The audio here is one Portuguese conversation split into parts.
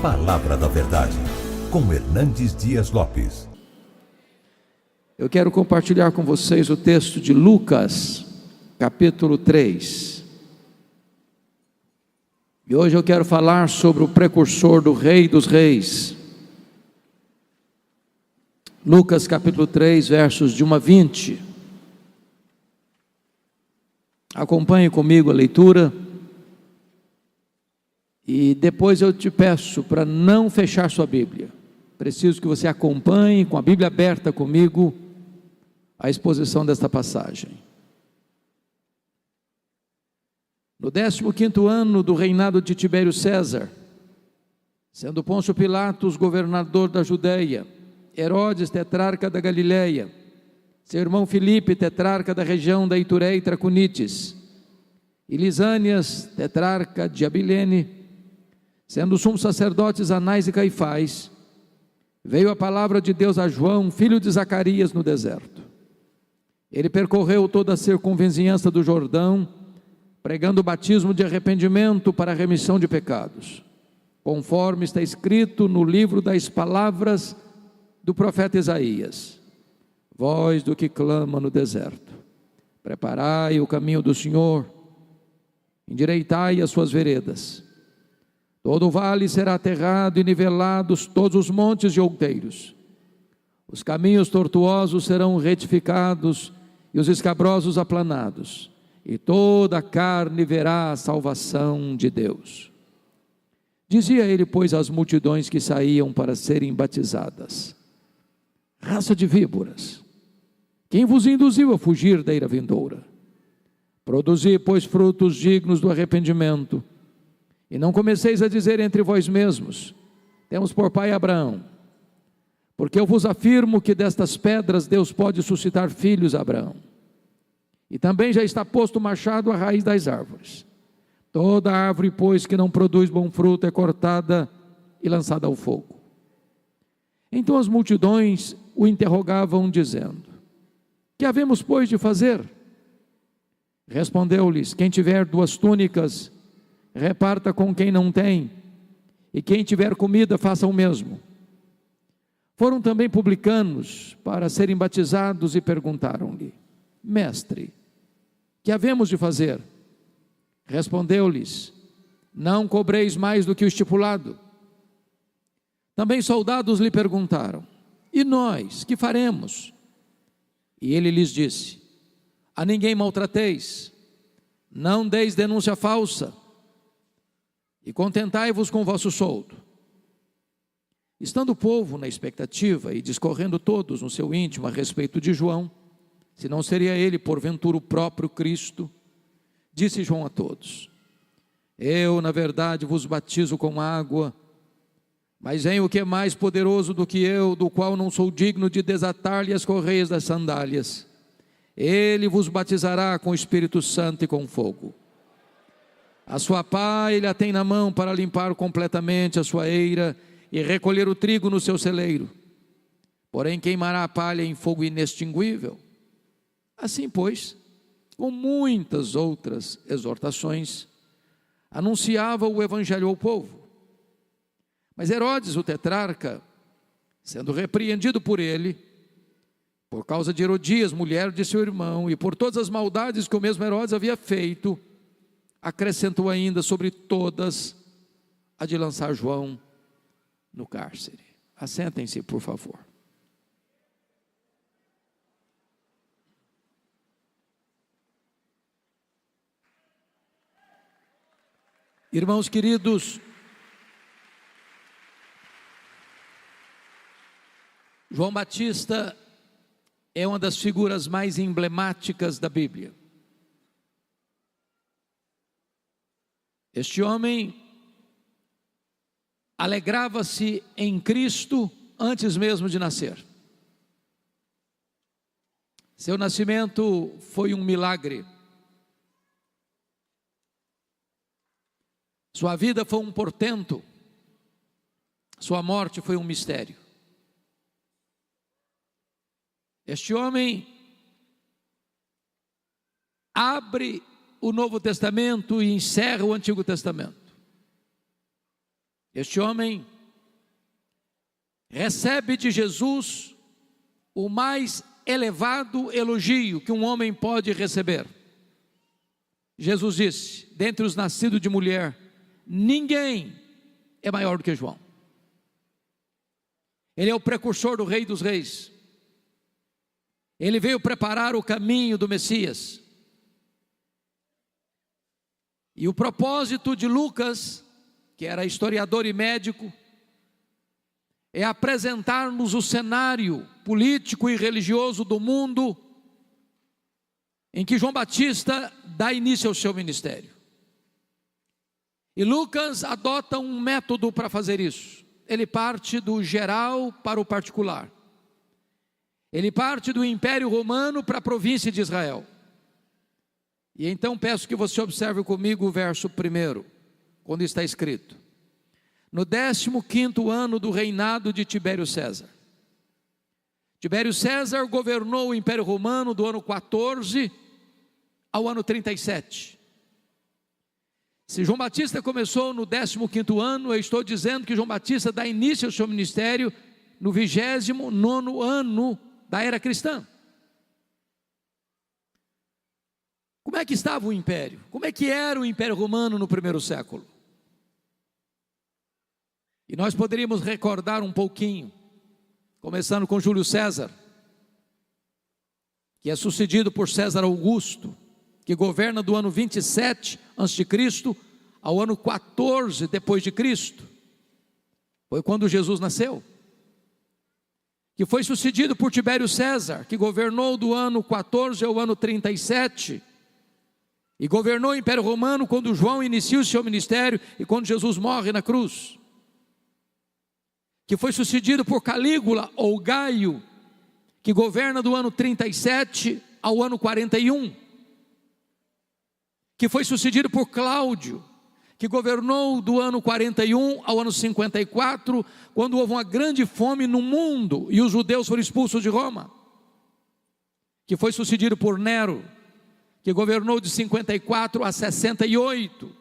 Palavra da Verdade, com Hernandes Dias Lopes. Eu quero compartilhar com vocês o texto de Lucas, capítulo 3. E hoje eu quero falar sobre o precursor do Rei dos Reis. Lucas, capítulo 3, versos de 1 a 20. Acompanhe comigo a leitura. E depois eu te peço para não fechar sua Bíblia. Preciso que você acompanhe com a Bíblia aberta comigo a exposição desta passagem. No 15º ano do reinado de Tibério César, sendo Pôncio Pilatos governador da Judeia, Herodes tetrarca da Galileia, seu irmão Filipe tetrarca da região da Itureia e Traconites, e Lisânias tetrarca de Abilene, sendo os sumos sacerdotes Anás e Caifás, veio a palavra de Deus a João, filho de Zacarias, no deserto. Ele percorreu toda a circunvizinhança do Jordão, pregando o batismo de arrependimento para a remissão de pecados, conforme está escrito no livro das palavras do profeta Isaías: voz do que clama no deserto, preparai o caminho do Senhor, endireitai as suas veredas. Todo o vale será aterrado e nivelados todos os montes e outeiros. Os caminhos tortuosos serão retificados e os escabrosos aplanados, e toda a carne verá a salvação de Deus. Dizia ele, pois, às multidões que saíam para serem batizadas: raça de víboras, quem vos induziu a fugir da ira vindoura? Produzi, pois, frutos dignos do arrependimento, e não comeceis a dizer entre vós mesmos: temos por pai Abraão. Porque eu vos afirmo que destas pedras Deus pode suscitar filhos a Abraão. E também já está posto o machado à raiz das árvores. Toda árvore, pois, que não produz bom fruto é cortada e lançada ao fogo. Então as multidões o interrogavam, dizendo: que havemos, pois, de fazer? Respondeu-lhes: quem tiver 2 túnicas, reparta com quem não tem, e quem tiver comida, faça o mesmo. Foram também publicanos para serem batizados e perguntaram-lhe: mestre, que havemos de fazer? Respondeu-lhes: não cobreis mais do que o estipulado. Também soldados lhe perguntaram: e nós, que faremos? E ele lhes disse: a ninguém maltrateis, não deis denúncia falsa, e contentai-vos com o vosso soldo. Estando o povo na expectativa e discorrendo todos no seu íntimo a respeito de João, se não seria ele porventura o próprio Cristo, disse João a todos: eu na verdade vos batizo com água, mas vem o que é mais poderoso do que eu, do qual não sou digno de desatar-lhe as correias das sandálias. Ele vos batizará com o Espírito Santo e com fogo. A sua pá ele a tem na mão para limpar completamente a sua eira e recolher o trigo no seu celeiro. Porém queimará a palha em fogo inextinguível. Assim, pois, com muitas outras exortações, anunciava o evangelho ao povo. Mas Herodes, o tetrarca, sendo repreendido por ele, por causa de Herodias, mulher de seu irmão, e por todas as maldades que o mesmo Herodes havia feito, acrescentou ainda sobre todas a de lançar João no cárcere. Assentem-se, por favor. Irmãos queridos, João Batista é uma das figuras mais emblemáticas da Bíblia. Este homem alegrava-se em Cristo antes mesmo de nascer. Seu nascimento foi um milagre. Sua vida foi um portento. Sua morte foi um mistério. Este homem abre o Novo Testamento e encerra o Antigo Testamento. Este homem recebe de Jesus o mais elevado elogio que um homem pode receber. Jesus disse: dentre os nascidos de mulher, ninguém é maior do que João. Ele é o precursor do Rei dos Reis. Ele veio preparar o caminho do Messias. E o propósito de Lucas, que era historiador e médico, é apresentar-nos o cenário político e religioso do mundo em que João Batista dá início ao seu ministério. E Lucas adota um método para fazer isso. Ele parte do geral para o particular. Ele parte do Império Romano para a província de Israel. E então peço que você observe comigo o verso 1, quando está escrito: no 15º ano do reinado de Tibério César. Tibério César governou o Império Romano do ano 14 ao ano 37. Se João Batista começou no 15º ano, eu estou dizendo que João Batista dá início ao seu ministério no 29º ano da era cristã. Como é que estava o império? Como é que era o Império Romano no primeiro século? E nós poderíamos recordar um pouquinho, começando com Júlio César, que é sucedido por César Augusto, que governa do ano 27 a.C. ao ano 14 depois de Cristo. Foi quando Jesus nasceu. Que foi sucedido por Tibério César, que governou do ano 14 ao ano 37, e governou o Império Romano quando João inicia o seu ministério e quando Jesus morre na cruz. Que foi sucedido por Calígula ou Gaio, que governa do ano 37 ao ano 41. Que foi sucedido por Cláudio, que governou do ano 41 ao ano 54, quando houve uma grande fome no mundo e os judeus foram expulsos de Roma. Que foi sucedido por Nero, que governou de 54 a 68,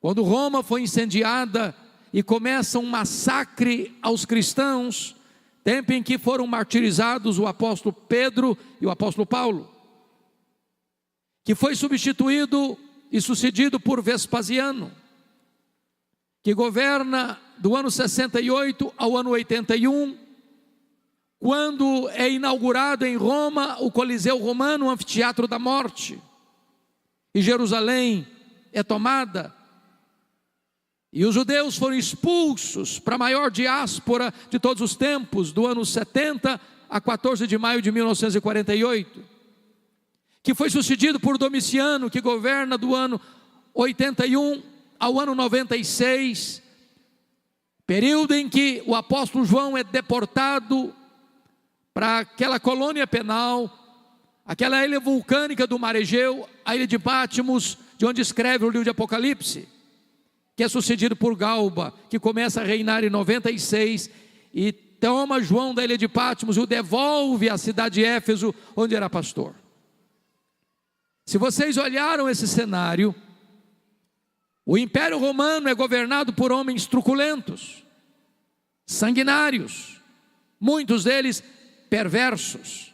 quando Roma foi incendiada e começa um massacre aos cristãos, tempo em que foram martirizados o apóstolo Pedro e o apóstolo Paulo. Que foi substituído e sucedido por Vespasiano, que governa do ano 68 ao ano 81, quando é inaugurado em Roma o Coliseu Romano, o Anfiteatro da Morte, e Jerusalém é tomada, e os judeus foram expulsos para a maior diáspora de todos os tempos, do ano 70 a 14 de maio de 1948, que foi sucedido por Domiciano, que governa do ano 81 ao ano 96, período em que o apóstolo João é deportado para aquela colônia penal, aquela ilha vulcânica do Mar Egeu, a ilha de Patmos, de onde escreve o livro de Apocalipse, que é sucedido por Galba, que começa a reinar em 96, e toma João da ilha de Patmos e o devolve à cidade de Éfeso, onde era pastor. Se vocês olharam esse cenário, o Império Romano é governado por homens truculentos, sanguinários, muitos deles perversos.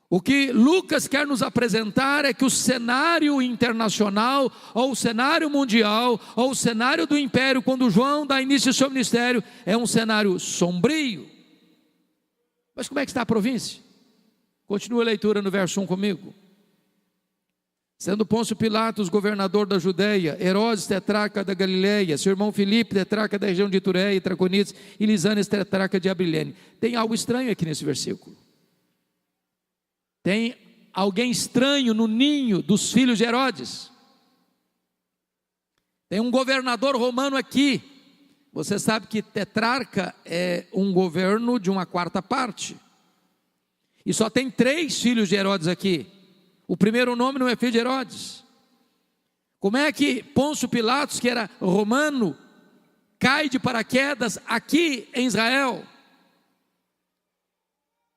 O que Lucas quer nos apresentar é que o cenário internacional, ou o cenário mundial, ou o cenário do império, quando João dá início ao seu ministério, é um cenário sombrio. Mas como é que está a província? Continua a leitura no verso 1 comigo. Sendo Pôncio Pilatos governador da Judeia, Herodes tetrarca da Galileia, seu irmão Filipe tetrarca da região de Itureia e Traconites, e Lisânias tetrarca de Abilene. Tem algo estranho aqui nesse versículo. Tem alguém estranho no ninho dos filhos de Herodes. Tem um governador romano aqui. Você sabe que tetrarca é um governo de uma quarta parte. E só tem 3 filhos de Herodes aqui. O primeiro nome não é filho de Herodes. Como é que Pôncio Pilatos, que era romano, cai de paraquedas aqui em Israel?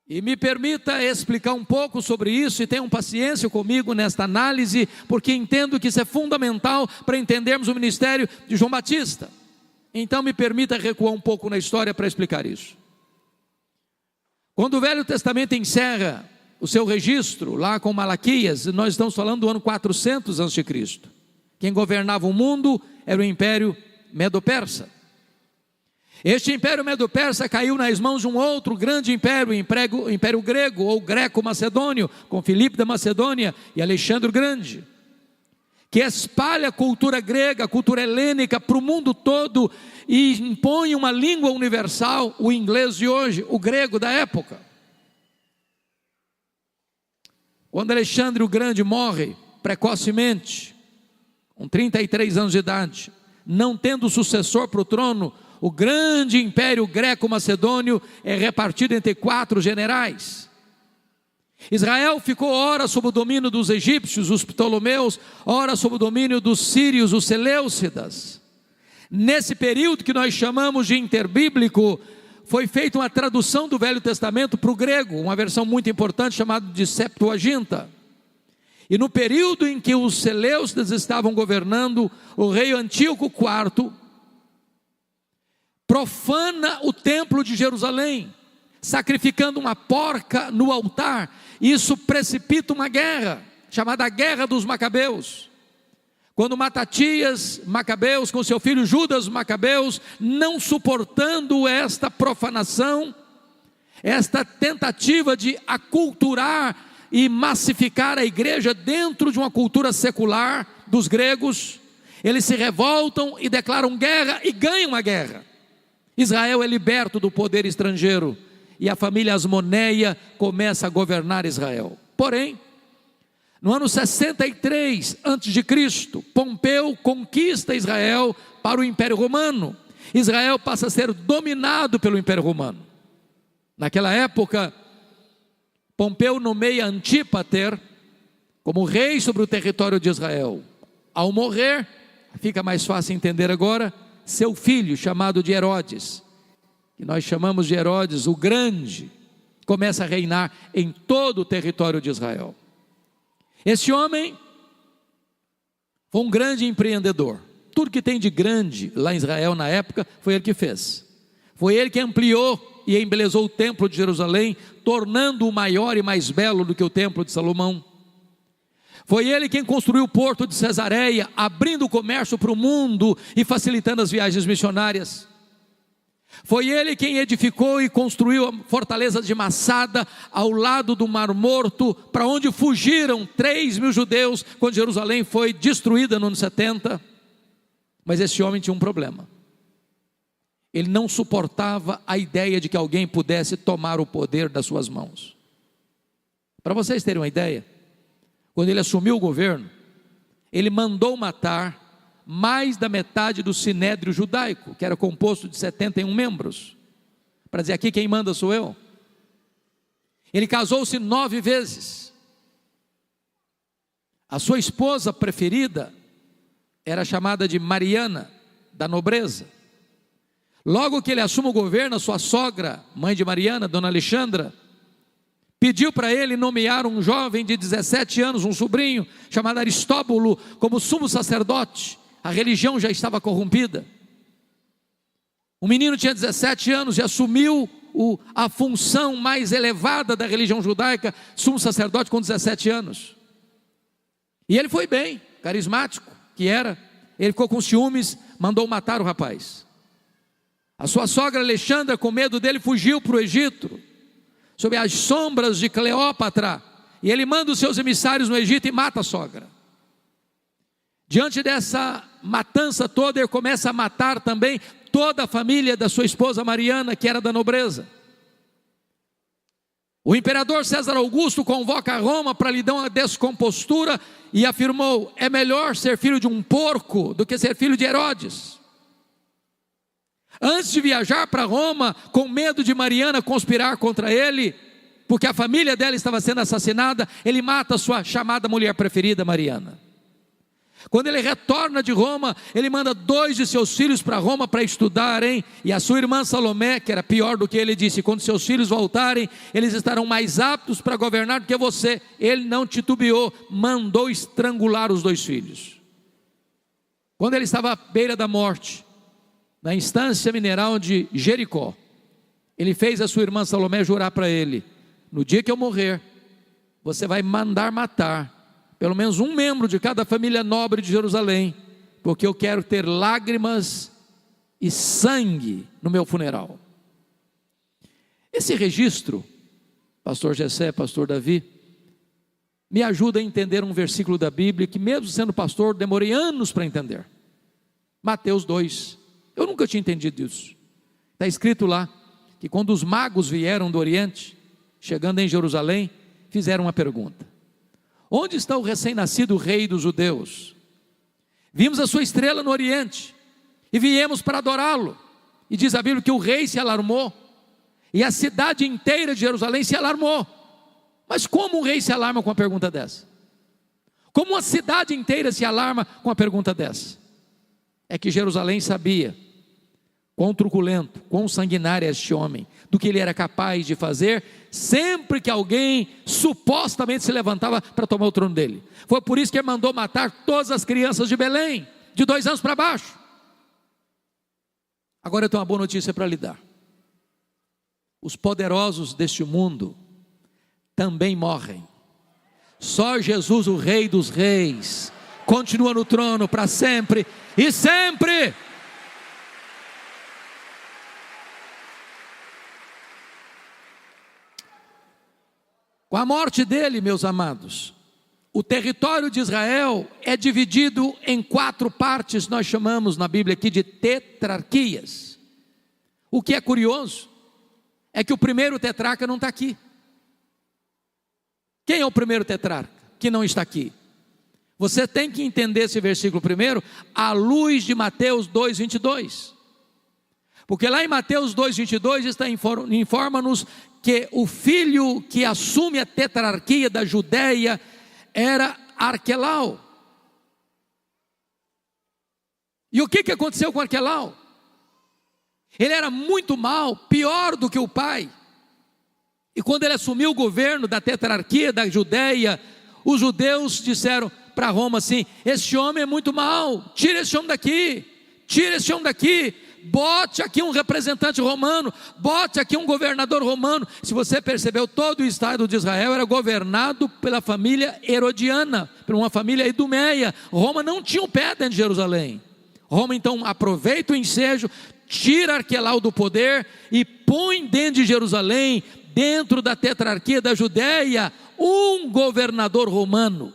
E me permita explicar um pouco sobre isso, e tenham paciência comigo nesta análise, porque entendo que isso é fundamental para entendermos o ministério de João Batista. Então me permita recuar um pouco na história para explicar isso. Quando o Velho Testamento encerra o seu registro, lá com Malaquias, nós estamos falando do ano 400 a.C. Quem governava o mundo era o Império Medo-Persa. Este Império Medo-Persa caiu nas mãos de um outro grande império, o Império Grego ou Greco-Macedônio, com Filipe da Macedônia e Alexandre o Grande, que espalha a cultura grega, a cultura helênica para o mundo todo e impõe uma língua universal, o inglês de hoje, o grego da época. Quando Alexandre o Grande morre precocemente, com 33 anos de idade, não tendo sucessor para o trono, o grande império greco-macedônio é repartido entre 4 generais. Israel ficou ora sob o domínio dos egípcios, os Ptolomeus, ora sob o domínio dos sírios, os seleucidas. Nesse período que nós chamamos de interbíblico, foi feita uma tradução do Velho Testamento para o grego, uma versão muito importante chamada de Septuaginta. E no período em que os seleucidas estavam governando, o rei Antíoco IV profana o templo de Jerusalém, sacrificando uma porca no altar. Isso precipita uma guerra, chamada Guerra dos Macabeus. Quando Matatias Macabeus, com seu filho Judas Macabeus, não suportando esta profanação, esta tentativa de aculturar e massificar a igreja dentro de uma cultura secular dos gregos, eles se revoltam e declaram guerra e ganham a guerra. Israel é liberto do poder estrangeiro e a família Asmoneia começa a governar Israel. Porém, no ano 63 a.C., Pompeu conquista Israel para o Império Romano. Israel passa a ser dominado pelo Império Romano. Naquela época, Pompeu nomeia Antípater como rei sobre o território de Israel. Ao morrer, fica mais fácil entender agora, seu filho, chamado de Herodes, que nós chamamos de Herodes o Grande, começa a reinar em todo o território de Israel. Esse homem foi um grande empreendedor. Tudo que tem de grande lá em Israel na época, foi ele que fez. Foi ele que ampliou e embelezou o templo de Jerusalém, tornando-o maior e mais belo do que o templo de Salomão. Foi ele quem construiu o porto de Cesareia, abrindo o comércio para o mundo e facilitando as viagens missionárias. Foi ele quem edificou e construiu a fortaleza de Massada, ao lado do Mar Morto, para onde fugiram 3.000 judeus, quando Jerusalém foi destruída no ano 70. Mas esse homem tinha um problema. Ele não suportava a ideia de que alguém pudesse tomar o poder das suas mãos. Para vocês terem uma ideia, quando ele assumiu o governo, ele mandou matar mais da metade do sinédrio judaico, que era composto de 71 membros, para dizer: aqui quem manda sou eu. Ele casou-se 9 vezes. A sua esposa preferida era chamada de Mariana, da nobreza. Logo que ele assume o governo, a sua sogra, mãe de Mariana, Dona Alexandra, pediu para ele nomear um jovem de 17 anos, um sobrinho, chamado Aristóbulo, como sumo sacerdote. A religião já estava corrompida. O menino tinha 17 anos e assumiu a função mais elevada da religião judaica, sumo sacerdote, com 17 anos. E ele foi bem, carismático que era. Ele ficou com ciúmes, mandou matar o rapaz. A sua sogra Alexandra, com medo dele, fugiu para o Egito, sob as sombras de Cleópatra, e ele manda os seus emissários no Egito e mata a sogra. Diante dessa matança toda, ele começa a matar também toda a família da sua esposa Mariana, que era da nobreza. O imperador César Augusto convoca Roma para lhe dar uma descompostura e afirmou: é melhor ser filho de um porco do que ser filho de Herodes. Antes de viajar para Roma, com medo de Mariana conspirar contra ele, porque a família dela estava sendo assassinada, ele mata a sua chamada mulher preferida, Mariana. Quando ele retorna de Roma, ele manda 2 de seus filhos para Roma para estudarem, e a sua irmã Salomé, que era pior do que ele, disse: quando seus filhos voltarem, eles estarão mais aptos para governar do que você. Ele não titubeou, mandou estrangular os 2 filhos. Quando ele estava à beira da morte, na instância mineral de Jericó, ele fez a sua irmã Salomé jurar para ele: no dia que eu morrer, você vai mandar matar pelo menos um membro de cada família nobre de Jerusalém, porque eu quero ter lágrimas e sangue no meu funeral. Esse registro, pastor Gessé, pastor Davi, me ajuda a entender um versículo da Bíblia que, mesmo sendo pastor, demorei anos para entender. Mateus 2, eu nunca tinha entendido isso. Está escrito lá que quando os magos vieram do Oriente, chegando em Jerusalém, fizeram uma pergunta: onde está o recém-nascido rei dos judeus? Vimos a sua estrela no Oriente e viemos para adorá-lo. E diz a Bíblia que o rei se alarmou e a cidade inteira de Jerusalém se alarmou. Mas como um rei se alarma com uma pergunta dessa? Como uma cidade inteira se alarma com uma pergunta dessa? É que Jerusalém sabia quão truculento, quão sanguinário é este homem, do que ele era capaz de fazer sempre que alguém supostamente se levantava para tomar o trono dele. Foi por isso que ele mandou matar todas as crianças de Belém, de 2 anos para baixo. Agora eu tenho uma boa notícia para lhe dar: os poderosos deste mundo também morrem. Só Jesus, o Rei dos Reis, continua no trono para sempre e sempre. Com a morte dele, meus amados, o território de Israel é dividido em 4 partes, nós chamamos na Bíblia aqui de tetrarquias. O que é curioso é que o primeiro tetrarca não está aqui. Quem é o primeiro tetrarca que não está aqui? Você tem que entender esse versículo primeiro à luz de Mateus 2:22. Porque lá em Mateus 2:22 informa-nos que o filho que assume a tetrarquia da Judeia era Arquelau. E o que aconteceu com Arquelau? Ele era muito mau, pior do que o pai. E quando ele assumiu o governo da tetrarquia da Judeia, os judeus disseram para Roma assim: este homem é muito mau, tira esse homem daqui, tira esse homem daqui, bote aqui um representante romano, bote aqui um governador romano. Se você percebeu, todo o estado de Israel era governado pela família herodiana, por uma família idumeia. Roma não tinha um pé dentro de Jerusalém. Roma então aproveita o ensejo, tira Arquelau do poder e põe dentro de Jerusalém, dentro da tetrarquia da Judeia, um governador romano.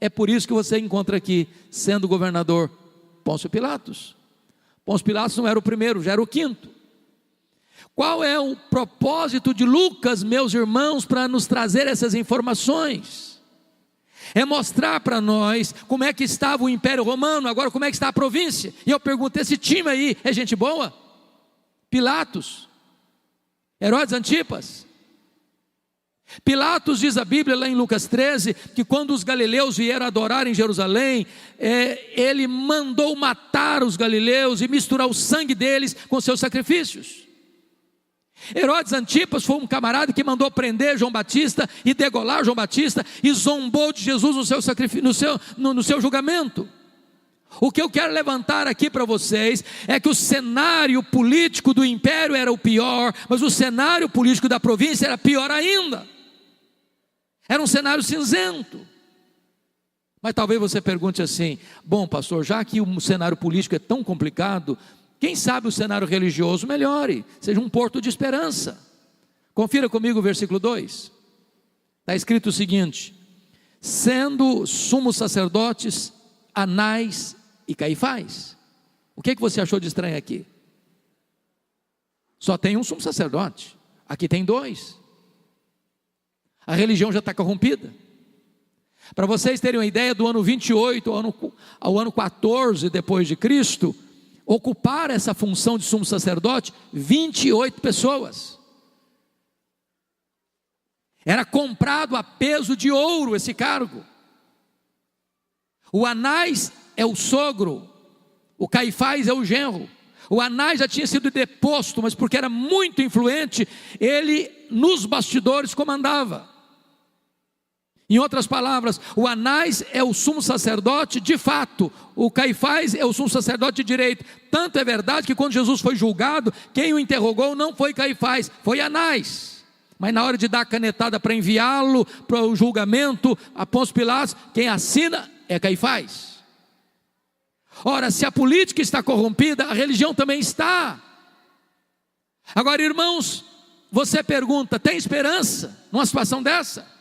É por isso que você encontra aqui, sendo governador, Pôncio Pilatos. Pôncio Pilatos não era o primeiro, já era o 5º. Qual é o propósito de Lucas, meus irmãos, para nos trazer essas informações? É mostrar para nós como é que estava o Império Romano, agora como é que está a província. E eu pergunto: esse time aí é gente boa? Pilatos, Herodes Antipas. Pilatos, diz a Bíblia lá em Lucas 13, que quando os galileus vieram adorar em Jerusalém, ele mandou matar os galileus e misturar o sangue deles com seus sacrifícios. Herodes Antipas foi um camarada que mandou prender João Batista e degolar João Batista e zombou de Jesus no seu julgamento. O que eu quero levantar aqui para vocês é que o cenário político do império era o pior, mas o cenário político da província era pior ainda. Era um cenário cinzento. Mas talvez você pergunte assim: bom, pastor, já que o cenário político é tão complicado, quem sabe o cenário religioso melhore, seja um porto de esperança. Confira comigo o versículo 2. Está escrito o seguinte: sendo sumos sacerdotes Anás e Caifás. O que você achou de estranho aqui? Só tem um sumo sacerdote, aqui tem 2. A religião já está corrompida. Para vocês terem uma ideia, do ano 28 ao ano 14 depois de Cristo, ocuparam essa função de sumo sacerdote 28 pessoas. Era comprado a peso de ouro esse cargo. O Anás é o sogro, o Caifás é o genro. O Anás já tinha sido deposto, mas porque era muito influente, ele nos bastidores comandava. Em outras palavras, o Anás é o sumo sacerdote de fato, o Caifás é o sumo sacerdote de direito. Tanto é verdade que quando Jesus foi julgado, quem o interrogou não foi Caifás, foi Anás. Mas na hora de dar a canetada para enviá-lo para o julgamento, a Pôncio Pilatos, quem assina é Caifás. Ora, se a política está corrompida, a religião também está. Agora, irmãos, você pergunta, tem esperança numa situação dessa?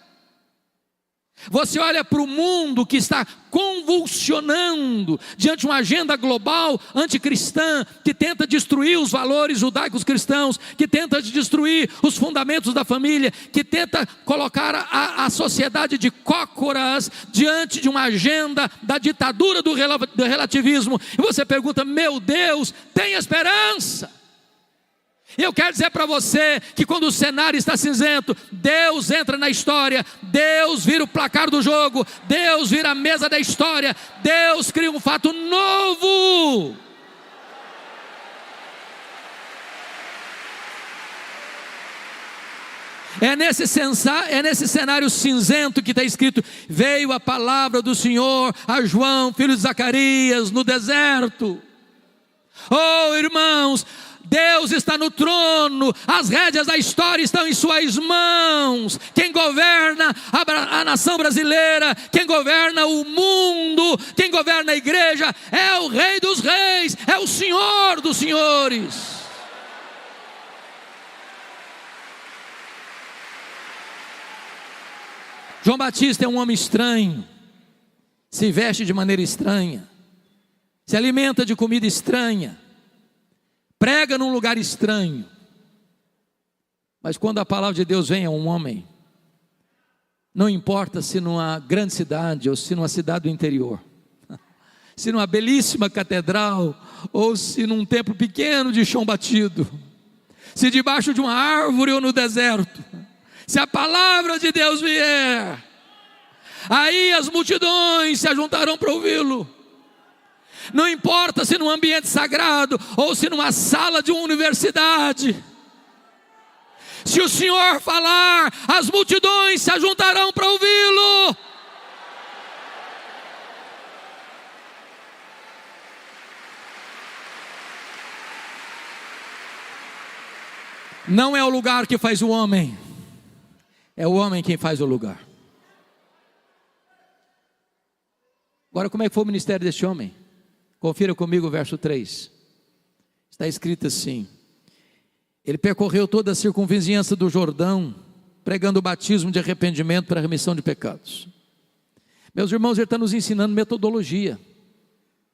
Você olha para o mundo que está convulsionando diante de uma agenda global anticristã, que tenta destruir os valores judaicos cristãos, que tenta destruir os fundamentos da família, que tenta colocar a sociedade de cócoras diante de uma agenda da ditadura do relativismo. E você pergunta, meu Deus, tem esperança? E eu quero dizer para você que quando o cenário está cinzento, Deus entra na história, Deus vira o placar do jogo, Deus vira a mesa da história, Deus cria um fato novo. É nesse cenário cinzento que está escrito: veio a palavra do Senhor a João, filho de Zacarias, no deserto. Oh, irmãos, Deus está no trono, as rédeas da história estão em suas mãos. Quem governa a nação brasileira, quem governa o mundo, quem governa a igreja, é o Rei dos Reis, é o Senhor dos Senhores. João Batista é um homem estranho, se veste de maneira estranha, se alimenta de comida estranha, prega num lugar estranho. Mas quando a palavra de Deus vem a um homem, não importa se numa grande cidade ou se numa cidade do interior, se numa belíssima catedral ou se num templo pequeno de chão batido, se debaixo de uma árvore ou no deserto, se a palavra de Deus vier, aí as multidões se ajuntarão para ouvi-lo. Não importa se num ambiente sagrado ou se numa sala de uma universidade, se o Senhor falar, as multidões se ajuntarão para ouvi-lo. Não é o lugar que faz o homem, é o homem quem faz o lugar. Agora, como é que foi o ministério deste homem? Confira comigo o verso 3. Está escrito assim: ele percorreu toda a circunvizinhança do Jordão, pregando o batismo de arrependimento para a remissão de pecados. Meus irmãos, ele está nos ensinando metodologia,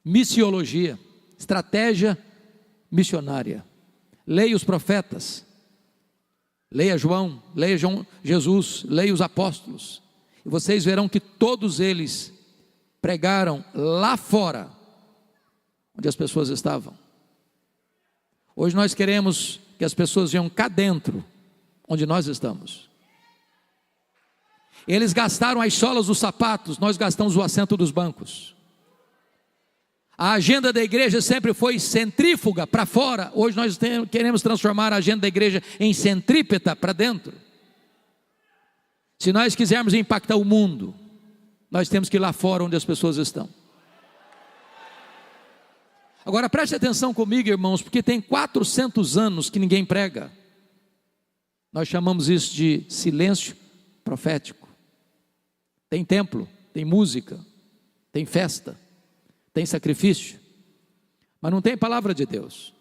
missiologia, estratégia missionária. Leia os profetas, leia João, leia Jesus, leia os apóstolos, e vocês verão que todos eles pregaram lá fora, onde as pessoas estavam. Hoje nós queremos que as pessoas venham cá dentro, onde nós estamos. Eles gastaram as solas dos sapatos, nós gastamos o assento dos bancos. A agenda da igreja sempre foi centrífuga para fora. Hoje nós queremos transformar a agenda da igreja em centrípeta para dentro. Se nós quisermos impactar o mundo, nós temos que ir lá fora onde as pessoas estão. Agora preste atenção comigo, irmãos, porque tem 400 anos que ninguém prega. Nós chamamos isso de silêncio profético. Tem templo, tem música, tem festa, tem sacrifício, mas não tem palavra de Deus.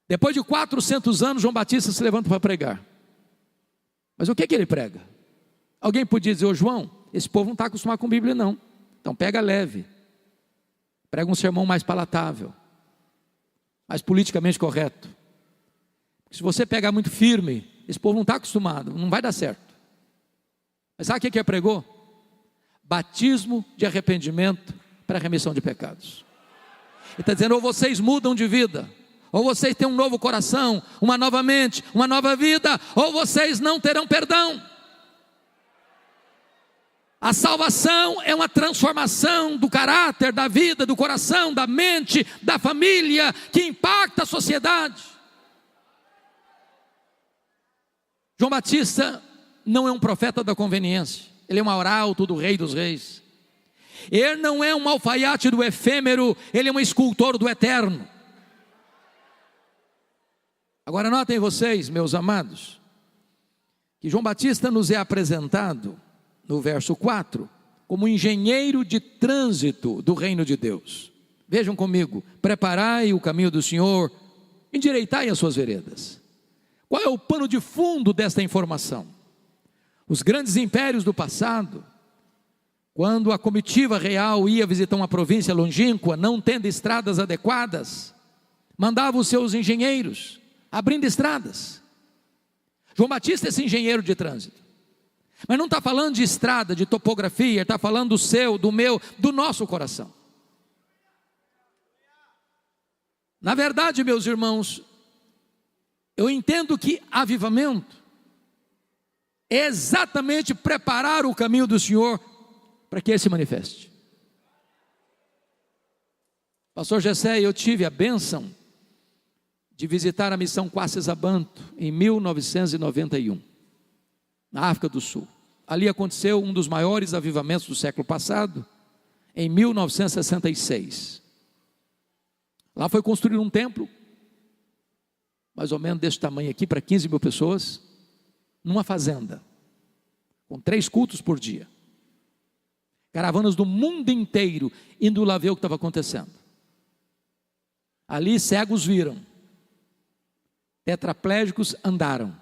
Depois de 400 anos, João Batista se levanta para pregar. Mas o que ele prega? Alguém podia dizer: ô João, esse povo não está acostumado com Bíblia não, então pega leve. Prega um sermão mais palatável, mais politicamente correto. Porque se você pegar muito firme, esse povo não está acostumado, não vai dar certo. Mas sabe o que ele pregou? Batismo de arrependimento para a remissão de pecados. Ele está dizendo: ou vocês mudam de vida, ou vocês têm um novo coração, uma nova mente, uma nova vida, ou vocês não terão perdão. A salvação é uma transformação do caráter, da vida, do coração, da mente, da família, que impacta a sociedade. João Batista não é um profeta da conveniência, Ele é um arauto do Rei dos Reis. Ele não é um alfaiate do efêmero, ele é um escultor do eterno. Agora notem vocês, meus amados, que João Batista nos é apresentado, no verso 4, como engenheiro de trânsito do reino de Deus. Vejam comigo: preparai o caminho do Senhor, endireitai as suas veredas. Qual é o pano de fundo desta informação? Os grandes impérios do passado, quando a comitiva real ia visitar uma província longínqua, não tendo estradas adequadas, mandava os seus engenheiros abrindo estradas. João Batista é esse engenheiro de trânsito, mas não está falando de estrada, de topografia, está falando do seu, do meu, do nosso coração. Na verdade, meus irmãos, eu entendo que avivamento é exatamente preparar o caminho do Senhor para que Ele se manifeste. Pastor Gessé, eu tive a bênção de visitar a missão Quaces-Abanto em 1991, na África do Sul. Ali aconteceu um dos maiores avivamentos do século passado, em 1966. Lá foi construído um templo, mais ou menos desse tamanho aqui, para 15 mil pessoas, numa fazenda, com 3 cultos por dia. Caravanas do mundo inteiro indo lá ver o que estava acontecendo. Ali cegos viram, tetraplégicos andaram.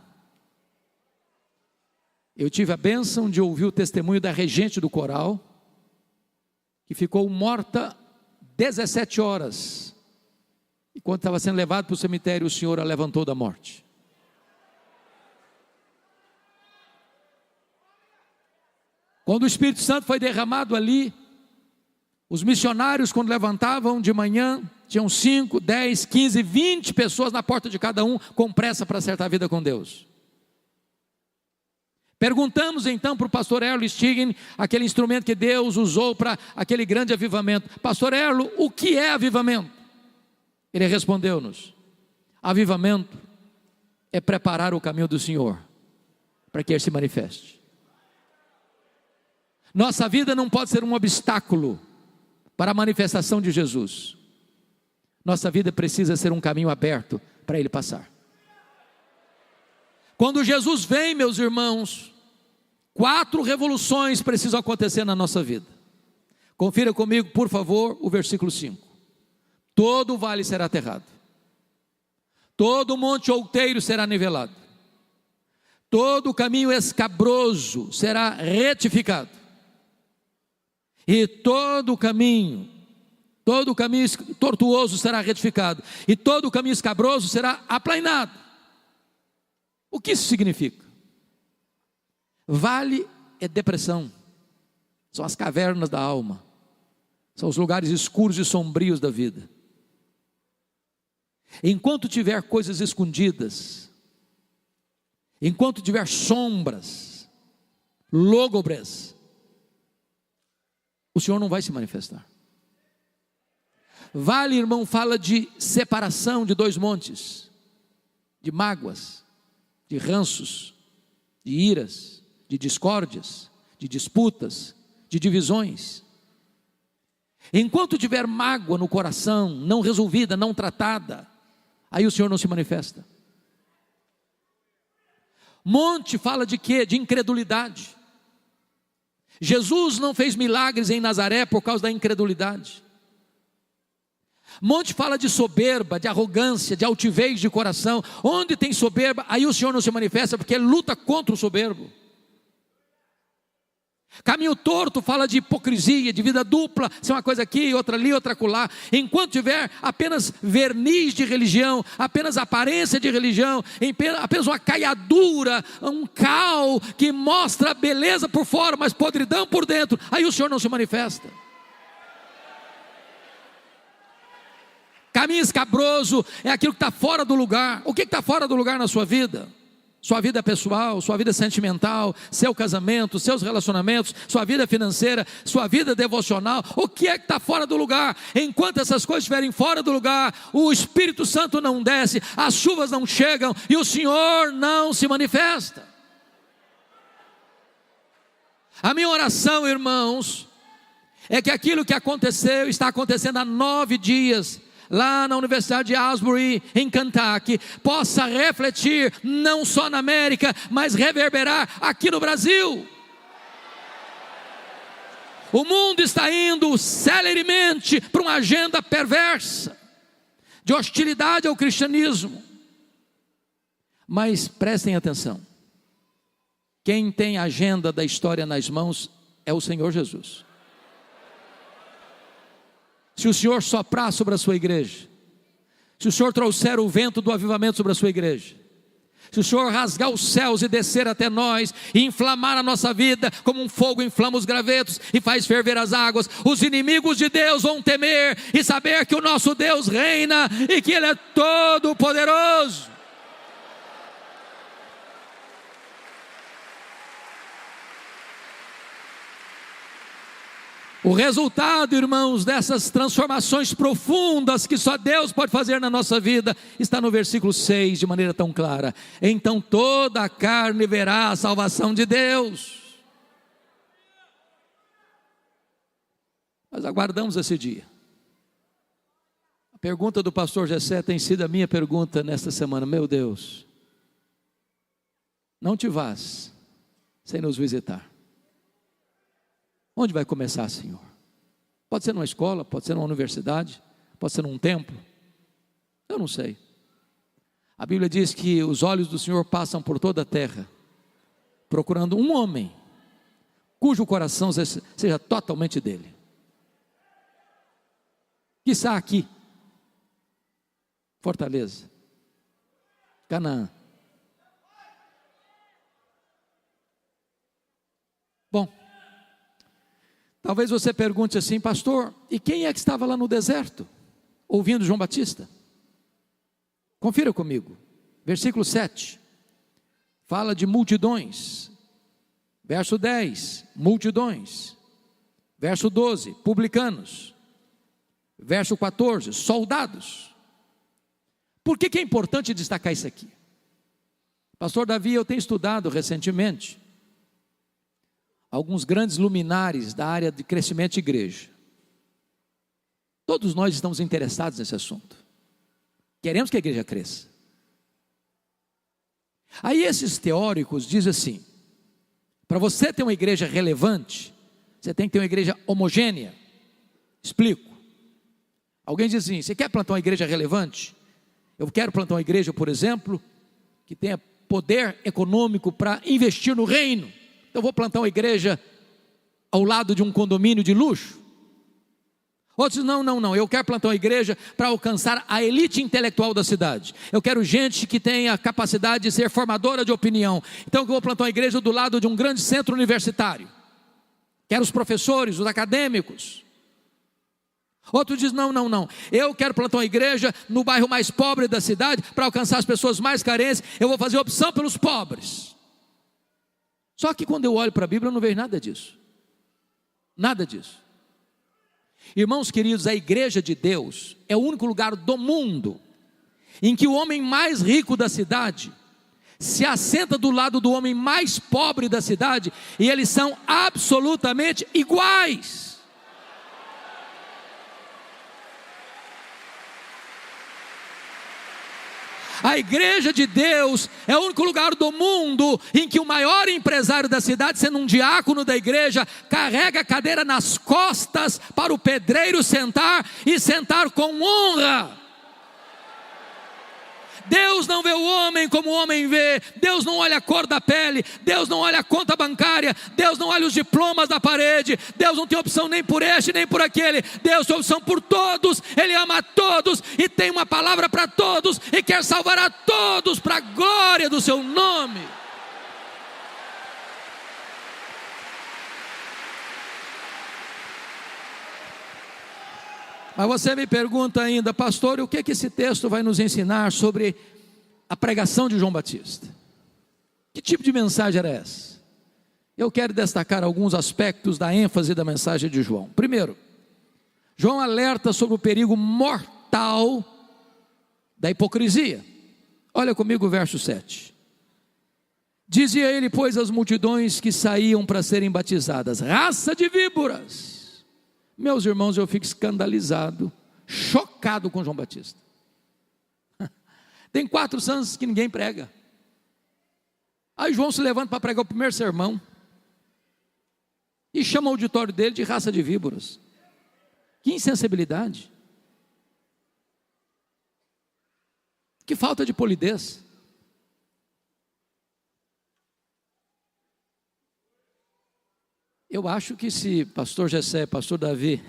Eu tive a bênção de ouvir o testemunho da regente do coral, que ficou morta 17 horas, e quando estava sendo levado para o cemitério, o Senhor a levantou da morte. Quando o Espírito Santo foi derramado ali, os missionários, quando levantavam de manhã, tinham 5, 10, 15, 20 pessoas na porta de cada um, com pressa para acertar a vida com Deus. Perguntamos então para o pastor Erlo Stigen, aquele instrumento que Deus usou para aquele grande avivamento: pastor Erlo, o que é avivamento? Ele respondeu-nos: avivamento é preparar o caminho do Senhor para que Ele se manifeste. Nossa vida não pode ser um obstáculo para a manifestação de Jesus. Nossa vida precisa ser um caminho aberto para Ele passar. Quando Jesus vem, meus irmãos, 4 revoluções precisam acontecer na nossa vida. Confira comigo, por favor, o versículo 5. Todo o vale será aterrado, todo o monte outeiro será nivelado, todo o caminho escabroso será retificado, e todo o caminho tortuoso será retificado, e todo o caminho escabroso será aplainado. O que isso significa? Vale é depressão, são as cavernas da alma, são os lugares escuros e sombrios da vida. Enquanto tiver coisas escondidas, enquanto tiver sombras, lúgubres, o Senhor não vai se manifestar. Vale, irmão, fala de separação de 2 montes, de mágoas, de ranços, de iras, de discórdias, de disputas, de divisões. Enquanto tiver mágoa no coração, não resolvida, não tratada, aí o Senhor não se manifesta. Monte fala de quê? De incredulidade. Jesus não fez milagres em Nazaré por causa da incredulidade. Monte fala de soberba, de arrogância, de altivez de coração. Onde tem soberba, aí o Senhor não se manifesta, porque Ele luta contra o soberbo. Caminho torto fala de hipocrisia, de vida dupla, ser uma coisa aqui, outra ali, outra acolá. Enquanto tiver apenas verniz de religião, apenas aparência de religião, apenas uma caiadura, um cal que mostra beleza por fora, mas podridão por dentro, aí o Senhor não se manifesta. Caminho escabroso é aquilo que está fora do lugar. O que está fora do lugar na sua vida? Sua vida pessoal, sua vida sentimental, seu casamento, seus relacionamentos, sua vida financeira, sua vida devocional. O que é que está fora do lugar? Enquanto essas coisas estiverem fora do lugar, o Espírito Santo não desce, as chuvas não chegam e o Senhor não se manifesta. A minha oração, irmãos, é que aquilo que aconteceu, está acontecendo há 9 dias, lá na Universidade de Asbury, em Kentucky, possa refletir, não só na América, mas reverberar aqui no Brasil. O mundo está indo celeremente para uma agenda perversa, de hostilidade ao cristianismo. Mas prestem atenção, quem tem a agenda da história nas mãos é o Senhor Jesus. Se o Senhor soprar sobre a sua igreja, se o Senhor trouxer o vento do avivamento sobre a sua igreja, se o Senhor rasgar os céus e descer até nós, e inflamar a nossa vida, como um fogo inflama os gravetos e faz ferver as águas, os inimigos de Deus vão temer e saber que o nosso Deus reina e que Ele é todo poderoso. O resultado, irmãos, dessas transformações profundas que só Deus pode fazer na nossa vida, está no versículo 6, de maneira tão clara: então toda a carne verá a salvação de Deus. Nós aguardamos esse dia. A pergunta do pastor Gessé tem sido a minha pergunta nesta semana: meu Deus, não te vás sem nos visitar. Onde vai começar, Senhor? Pode ser numa escola, pode ser numa universidade, pode ser num templo, eu não sei. A Bíblia diz que os olhos do Senhor passam por toda a terra, procurando um homem, cujo coração seja totalmente dele. Quiçá aqui, Fortaleza, Canaã. Bom, talvez você pergunte assim: pastor, e quem é que estava lá no deserto, ouvindo João Batista? Confira comigo, versículo 7, fala de multidões. Verso 10, multidões. Verso 12, publicanos. Verso 14, soldados. Por que é importante destacar isso aqui? Pastor Davi, eu tenho estudado recentemente alguns grandes luminares da área de crescimento de igreja. Todos nós estamos interessados nesse assunto. Queremos que a igreja cresça. Aí esses teóricos dizem assim: para você ter uma igreja relevante, você tem que ter uma igreja homogênea. Explico. Alguém diz assim: você quer plantar uma igreja relevante? Eu quero plantar uma igreja, por exemplo, que tenha poder econômico para investir no reino. Eu vou plantar uma igreja ao lado de um condomínio de luxo. Outros dizem: não, eu quero plantar uma igreja para alcançar a elite intelectual da cidade. Eu quero gente que tenha capacidade de ser formadora de opinião. Então eu vou plantar uma igreja do lado de um grande centro universitário. Quero os professores, os acadêmicos. Outros dizem: não, eu quero plantar uma igreja no bairro mais pobre da cidade para alcançar as pessoas mais carentes. Eu vou fazer opção pelos pobres. Só que quando eu olho para a Bíblia eu não vejo nada disso. Nada disso. Irmãos queridos, a igreja de Deus é o único lugar do mundo em que o homem mais rico da cidade se assenta do lado do homem mais pobre da cidade, e eles são absolutamente iguais. A igreja de Deus é o único lugar do mundo em que o maior empresário da cidade, sendo um diácono da igreja, carrega a cadeira nas costas para o pedreiro sentar, e sentar com honra. Deus não vê o homem como o homem vê. Deus não olha a cor da pele, Deus não olha a conta bancária, Deus não olha os diplomas da parede, Deus não tem opção nem por este nem por aquele. Deus tem opção por todos. Ele ama a todos e tem uma palavra para todos e quer salvar a todos para a glória do seu nome. Mas você me pergunta ainda: pastor, o que esse texto vai nos ensinar sobre a pregação de João Batista? Que tipo de mensagem era essa? Eu quero destacar alguns aspectos da ênfase da mensagem de João. Primeiro, João alerta sobre o perigo mortal da hipocrisia. Olha comigo o verso 7. Dizia ele, pois, às multidões que saíam para serem batizadas: raça de víboras! Meus irmãos, eu fico escandalizado, chocado com João Batista. Tem 4 anos que ninguém prega. Aí João se levanta para pregar o primeiro sermão e chama o auditório dele de raça de víboras. Que insensibilidade, que falta de polidez. Eu acho que se pastor Jessé, pastor Davi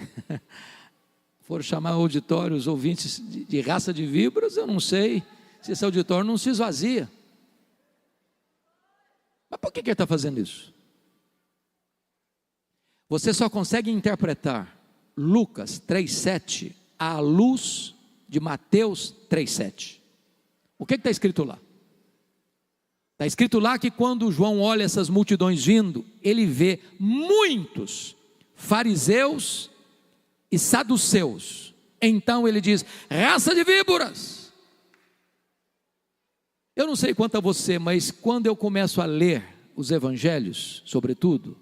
for chamar o auditório, os ouvintes de raça de víboras, eu não sei se esse auditório não se esvazia. Mas por que ele está fazendo isso? Você só consegue interpretar Lucas 3,7 à luz de Mateus 3,7. O que está escrito lá? Está escrito lá que quando João olha essas multidões vindo, ele vê muitos fariseus e saduceus. Então ele diz: raça de víboras. Eu não sei quanto a você, mas quando eu começo a ler os evangelhos, sobretudo,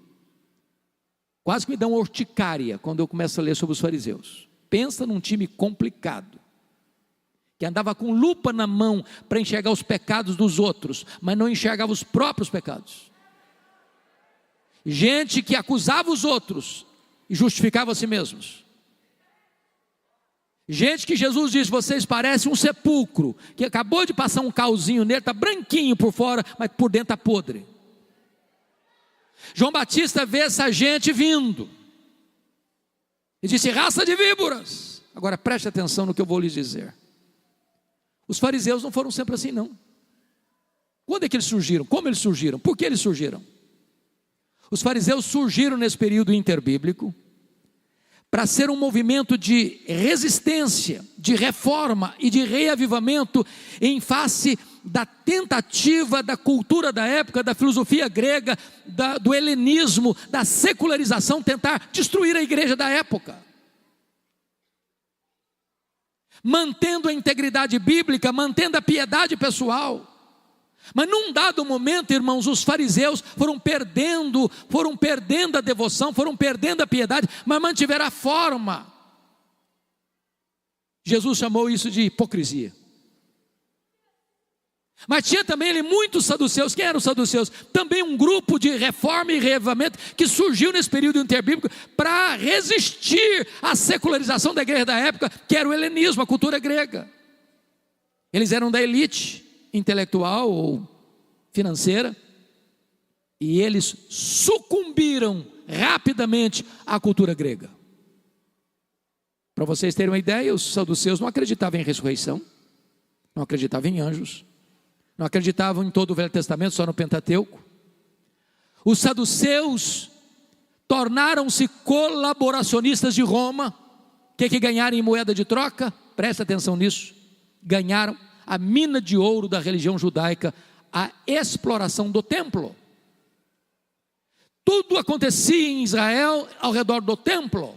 quase que me dá uma urticária quando eu começo a ler sobre os fariseus. Pensa num time complicado, que andava com lupa na mão para enxergar os pecados dos outros, mas não enxergava os próprios pecados. Gente que acusava os outros e justificava a si mesmos. Gente que Jesus diz: vocês parecem um sepulcro, que acabou de passar um calzinho nele, está branquinho por fora, mas por dentro está podre. João Batista vê essa gente vindo e disse: raça de víboras. Agora preste atenção no que eu vou lhes dizer. Os fariseus não foram sempre assim, não. Quando é que eles surgiram? Como eles surgiram? Por que eles surgiram? Os fariseus surgiram nesse período interbíblico para ser um movimento de resistência, de reforma e de reavivamento em face da tentativa da cultura da época, da filosofia grega, do helenismo, da secularização, tentar destruir a igreja da época. Mantendo a integridade bíblica, mantendo a piedade pessoal. Mas num dado momento, irmãos, os fariseus foram perdendo a devoção, foram perdendo a piedade, mas mantiveram a forma. Jesus chamou isso de hipocrisia. Mas tinha também ali muitos saduceus. Quem eram os saduceus? Também um grupo de reforma e reavivamento que surgiu nesse período interbíblico para resistir à secularização da igreja da época, que era o helenismo, a cultura grega. Eles eram da elite intelectual ou financeira, e eles sucumbiram rapidamente à cultura grega. Para vocês terem uma ideia, os saduceus não acreditavam em ressurreição, não acreditavam em anjos, não acreditavam em todo o Velho Testamento, só no Pentateuco. Os saduceus tornaram-se colaboracionistas de Roma. O que ganharam em moeda de troca? Presta atenção nisso. Ganharam a mina de ouro da religião judaica, a exploração do templo. Tudo acontecia em Israel ao redor do templo.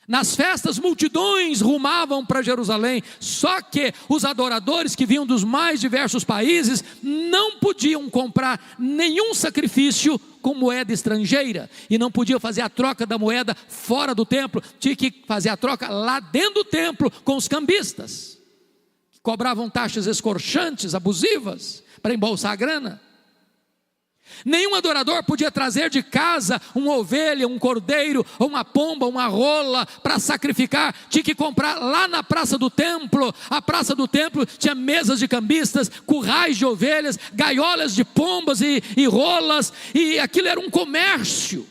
Nas festas, multidões rumavam para Jerusalém, só que os adoradores que vinham dos mais diversos países não podiam comprar nenhum sacrifício com moeda estrangeira, e não podiam fazer a troca da moeda fora do templo, tinha que fazer a troca lá dentro do templo com os cambistas, que cobravam taxas escorchantes, abusivas, para embolsar a grana. Nenhum adorador podia trazer de casa uma ovelha, um cordeiro, ou uma pomba, uma rola para sacrificar. Tinha que comprar lá na praça do templo. A praça do templo tinha mesas de cambistas, currais de ovelhas, gaiolas de pombas e rolas, e aquilo era um comércio.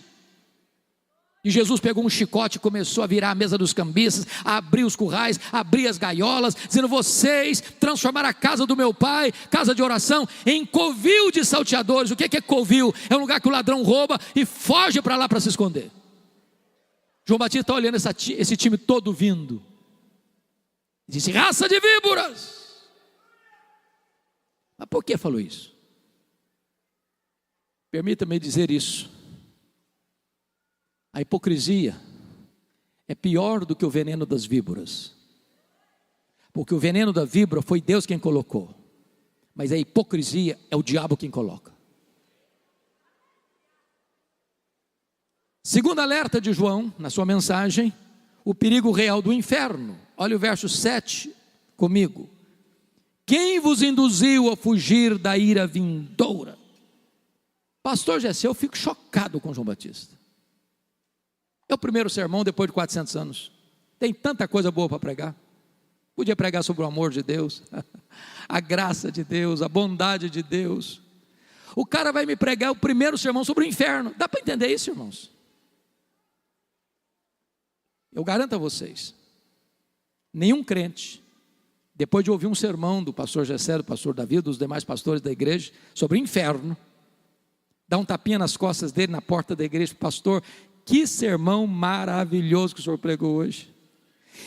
E Jesus pegou um chicote e começou a virar a mesa dos cambistas, a abrir os currais, a abrir as gaiolas, dizendo: vocês transformaram a casa do meu pai, casa de oração, em covil de salteadores. O que é covil? É um lugar que o ladrão rouba e foge para lá para se esconder. João Batista está olhando esse time todo vindo, e disse: raça de víboras. Mas por que falou isso? Permita-me dizer isso. A hipocrisia é pior do que o veneno das víboras, porque o veneno da víbora foi Deus quem colocou, mas a hipocrisia é o diabo quem coloca. Segundo alerta de João, na sua mensagem, o perigo real do inferno. Olha o verso 7 comigo. Quem vos induziu a fugir da ira vindoura? Pastor Gessé, eu fico chocado com João Batista. É o primeiro sermão depois de 400 anos. Tem tanta coisa boa para pregar. Podia pregar sobre o amor de Deus, a graça de Deus, a bondade de Deus. O cara vai me pregar o primeiro sermão sobre o inferno. Dá para entender isso, irmãos? Eu garanto a vocês, nenhum crente, depois de ouvir um sermão do pastor Gessé, do pastor Davi, dos demais pastores da igreja, sobre o inferno, dá um tapinha nas costas dele, na porta da igreja, pastor, que sermão maravilhoso que o senhor pregou hoje.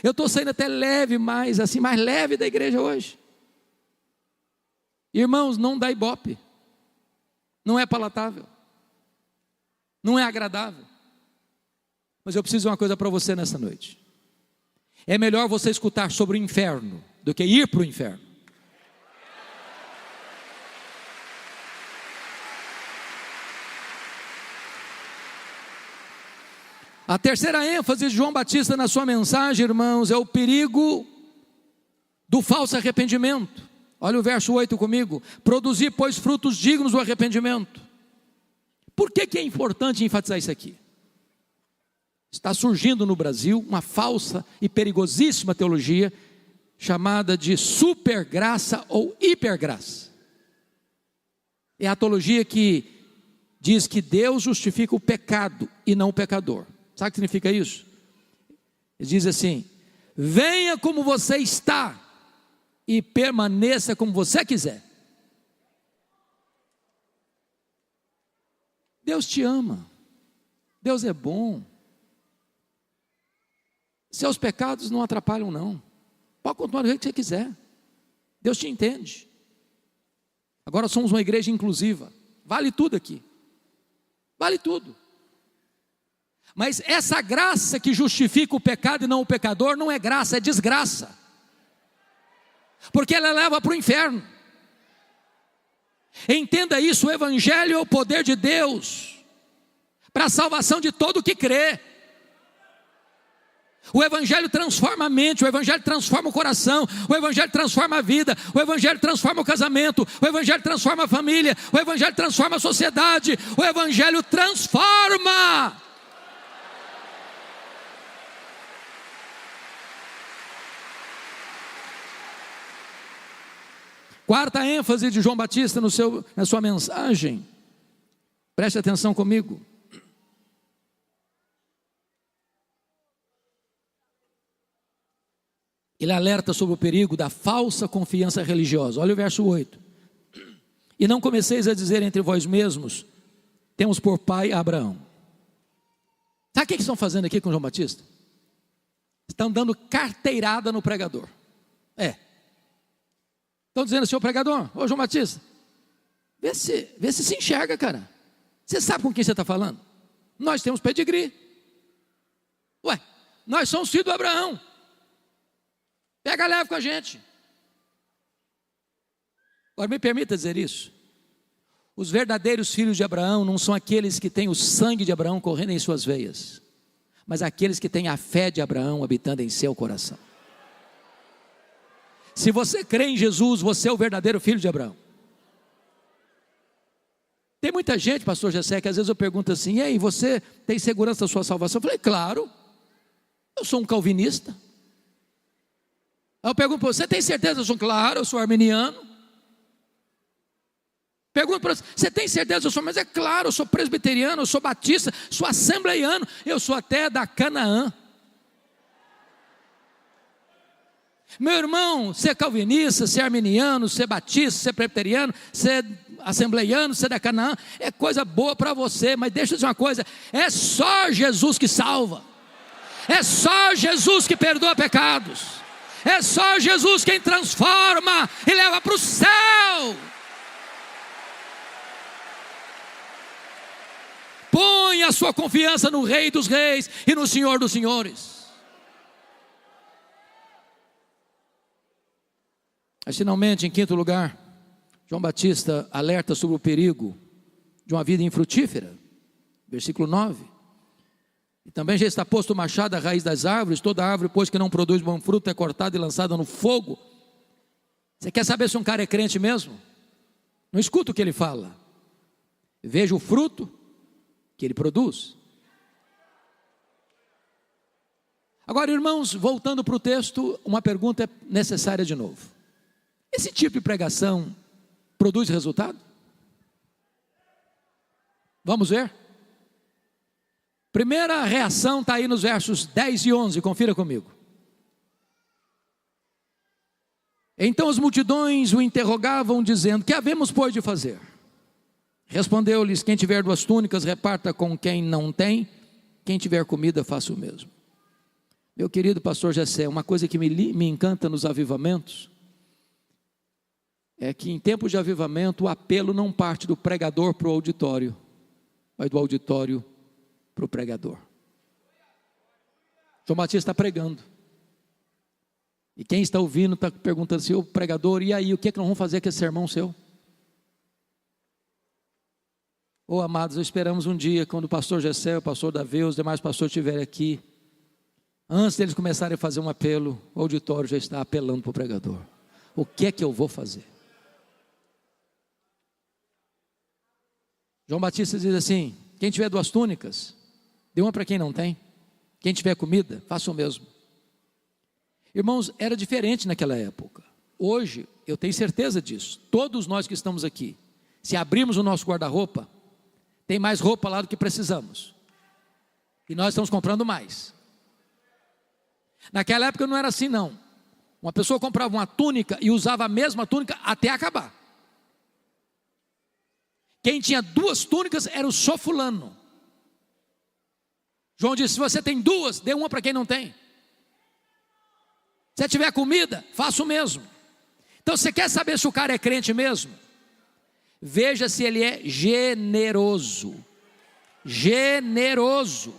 Eu estou saindo até leve, mais leve da igreja hoje. Irmãos, não dá ibope, não é palatável, não é agradável. Mas eu preciso de uma coisa para você nessa noite. É melhor você escutar sobre o inferno do que ir para o inferno. A terceira ênfase de João Batista na sua mensagem, irmãos, é o perigo do falso arrependimento. Olha o verso 8 comigo. Produzir, pois, frutos dignos do arrependimento. Por que é importante enfatizar isso aqui? Está surgindo no Brasil uma falsa e perigosíssima teologia chamada de supergraça ou hipergraça. É a teologia que diz que Deus justifica o pecado e não o pecador. Sabe o que significa isso? Ele diz assim: venha como você está e permaneça como você quiser. Deus te ama, Deus é bom. Seus pecados não atrapalham não. Pode continuar do jeito que você quiser. Deus te entende. Agora somos uma igreja inclusiva. Vale tudo aqui. Vale tudo. Mas essa graça que justifica o pecado e não o pecador não é graça, é desgraça. Porque ela leva para o inferno. Entenda isso, o evangelho é o poder de Deus para a salvação de todo o que crê. O evangelho transforma a mente, o evangelho transforma o coração, o evangelho transforma a vida, o evangelho transforma o casamento, o evangelho transforma a família, o evangelho transforma a sociedade, o evangelho transforma. Quarta ênfase de João Batista na sua mensagem, preste atenção comigo. Ele alerta sobre o perigo da falsa confiança religiosa. Olha o verso 8. E não comeceis a dizer entre vós mesmos, temos por pai Abraão. Sabe o que estão fazendo aqui com João Batista? Estão dando carteirada no pregador. Estão dizendo assim, ô pregador, ô João Batista, vê se enxerga, cara. Você sabe com quem você está falando? Nós temos pedigree. Nós somos filhos do Abraão. Pega leve com a gente. Agora me permita dizer isso. Os verdadeiros filhos de Abraão não são aqueles que têm o sangue de Abraão correndo em suas veias, mas aqueles que têm a fé de Abraão habitando em seu coração. Se você crê em Jesus, você é o verdadeiro filho de Abraão. Tem muita gente, pastor Gessé, que às vezes eu pergunto assim, e aí, você tem segurança da sua salvação? Eu falei, claro, eu sou um calvinista. Aí eu pergunto para você, tem certeza? Eu sou claro, eu sou arminiano. Pergunto para você tem certeza? Eu sou, mas é claro, eu sou presbiteriano, eu sou batista, sou assembleiano, eu sou até da Canaã. Meu irmão, ser calvinista, ser arminiano, ser batista, ser presbiteriano, ser assembleiano, ser da Canaã, é coisa boa para você, mas deixa eu dizer uma coisa, é só Jesus que salva. É só Jesus que perdoa pecados. É só Jesus quem transforma e leva para o céu. Põe a sua confiança no Rei dos Reis e no Senhor dos Senhores. Mas finalmente, em quinto lugar, João Batista alerta sobre o perigo de uma vida infrutífera, versículo 9. E também já está posto o machado à raiz das árvores, toda árvore, pois que não produz bom fruto, é cortada e lançada no fogo. Você quer saber se um cara é crente mesmo? Não escuta o que ele fala, veja o fruto que ele produz. Agora, irmãos, voltando para o texto, uma pergunta é necessária de novo. Esse tipo de pregação produz resultado? Vamos ver? Primeira reação está aí nos versos 10 e 11, confira comigo. Então as multidões o interrogavam, dizendo: que havemos, pois, de fazer? Respondeu-lhes: quem tiver 2 túnicas, reparta com quem não tem, quem tiver comida, faça o mesmo. Meu querido pastor Jessé, uma coisa que me encanta nos avivamentos, é que em tempos de avivamento, o apelo não parte do pregador para o auditório, mas do auditório para o pregador. João Batista está pregando, e quem está ouvindo está perguntando assim: o pregador, e aí, o que é que nós vamos fazer com esse sermão seu? Oh, amados, esperamos um dia, quando o pastor Jessé, o pastor Davi, os demais pastores estiverem aqui, antes deles começarem a fazer um apelo, o auditório já está apelando para o pregador. O que é que eu vou fazer? João Batista diz assim: quem tiver 2 túnicas, dê uma para quem não tem. Quem tiver comida, faça o mesmo. Irmãos, era diferente naquela época. Hoje, eu tenho certeza disso. Todos nós que estamos aqui, se abrirmos o nosso guarda-roupa, tem mais roupa lá do que precisamos. E nós estamos comprando mais. Naquela época não era assim não. Uma pessoa comprava uma túnica e usava a mesma túnica até acabar. Quem tinha 2 túnicas era o só fulano. João disse: se você tem 2, dê uma para quem não tem. Se tiver comida, faça o mesmo. Então, você quer saber se o cara é crente mesmo? Veja se ele é generoso. Generoso.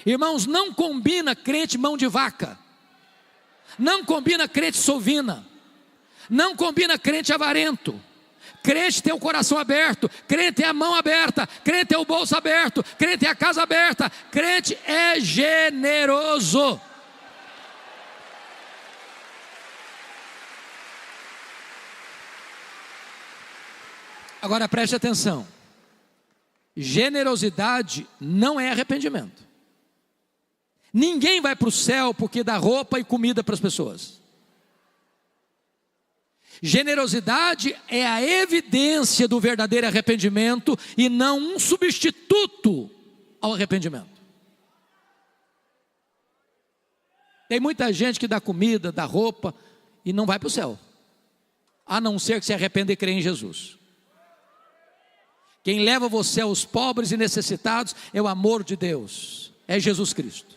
Irmãos, não combina crente mão de vaca, não combina crente sovina, não combina crente avarento. Crente tem o coração aberto, crente tem a mão aberta, crente tem o bolso aberto, crente tem a casa aberta, crente é generoso. Agora preste atenção, generosidade não é arrependimento. Ninguém vai para o céu porque dá roupa e comida para as pessoas. Generosidade é a evidência do verdadeiro arrependimento e não um substituto ao arrependimento. Tem muita gente que dá comida, dá roupa e não vai para o céu, a não ser que se arrependa e crê em Jesus. Quem leva você aos pobres e necessitados é o amor de Deus, é Jesus Cristo.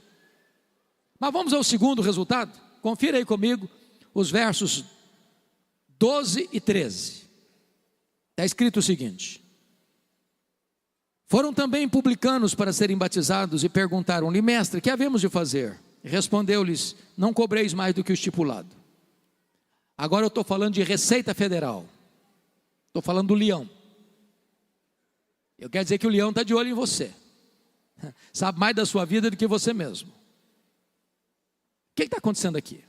Mas vamos ao segundo resultado. Confira aí comigo os versos 12 e 13. Está escrito o seguinte: foram também publicanos para serem batizados e perguntaram-lhe: mestre, que havemos de fazer? Respondeu-lhes: não cobreis mais do que o estipulado. Agora eu estou falando de Receita Federal, estou falando do leão. Eu quero dizer que o leão está de olho em você, sabe mais da sua vida do que você mesmo. O que está acontecendo aqui?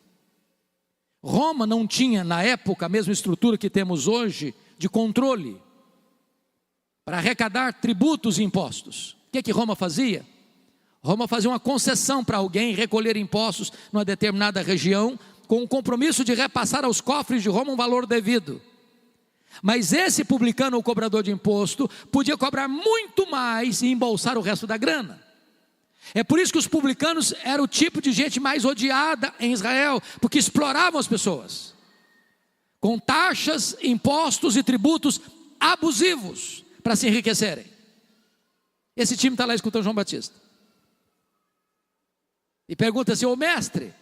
Roma não tinha na época a mesma estrutura que temos hoje de controle para arrecadar tributos e impostos. O que Roma fazia? Roma fazia uma concessão para alguém recolher impostos numa determinada região, com o compromisso de repassar aos cofres de Roma um valor devido. Mas esse publicano ou cobrador de imposto podia cobrar muito mais e embolsar o resto da grana. É por isso que os publicanos eram o tipo de gente mais odiada em Israel, porque exploravam as pessoas com taxas, impostos e tributos abusivos para se enriquecerem. Esse time está lá escutando João Batista e pergunta assim: ô mestre,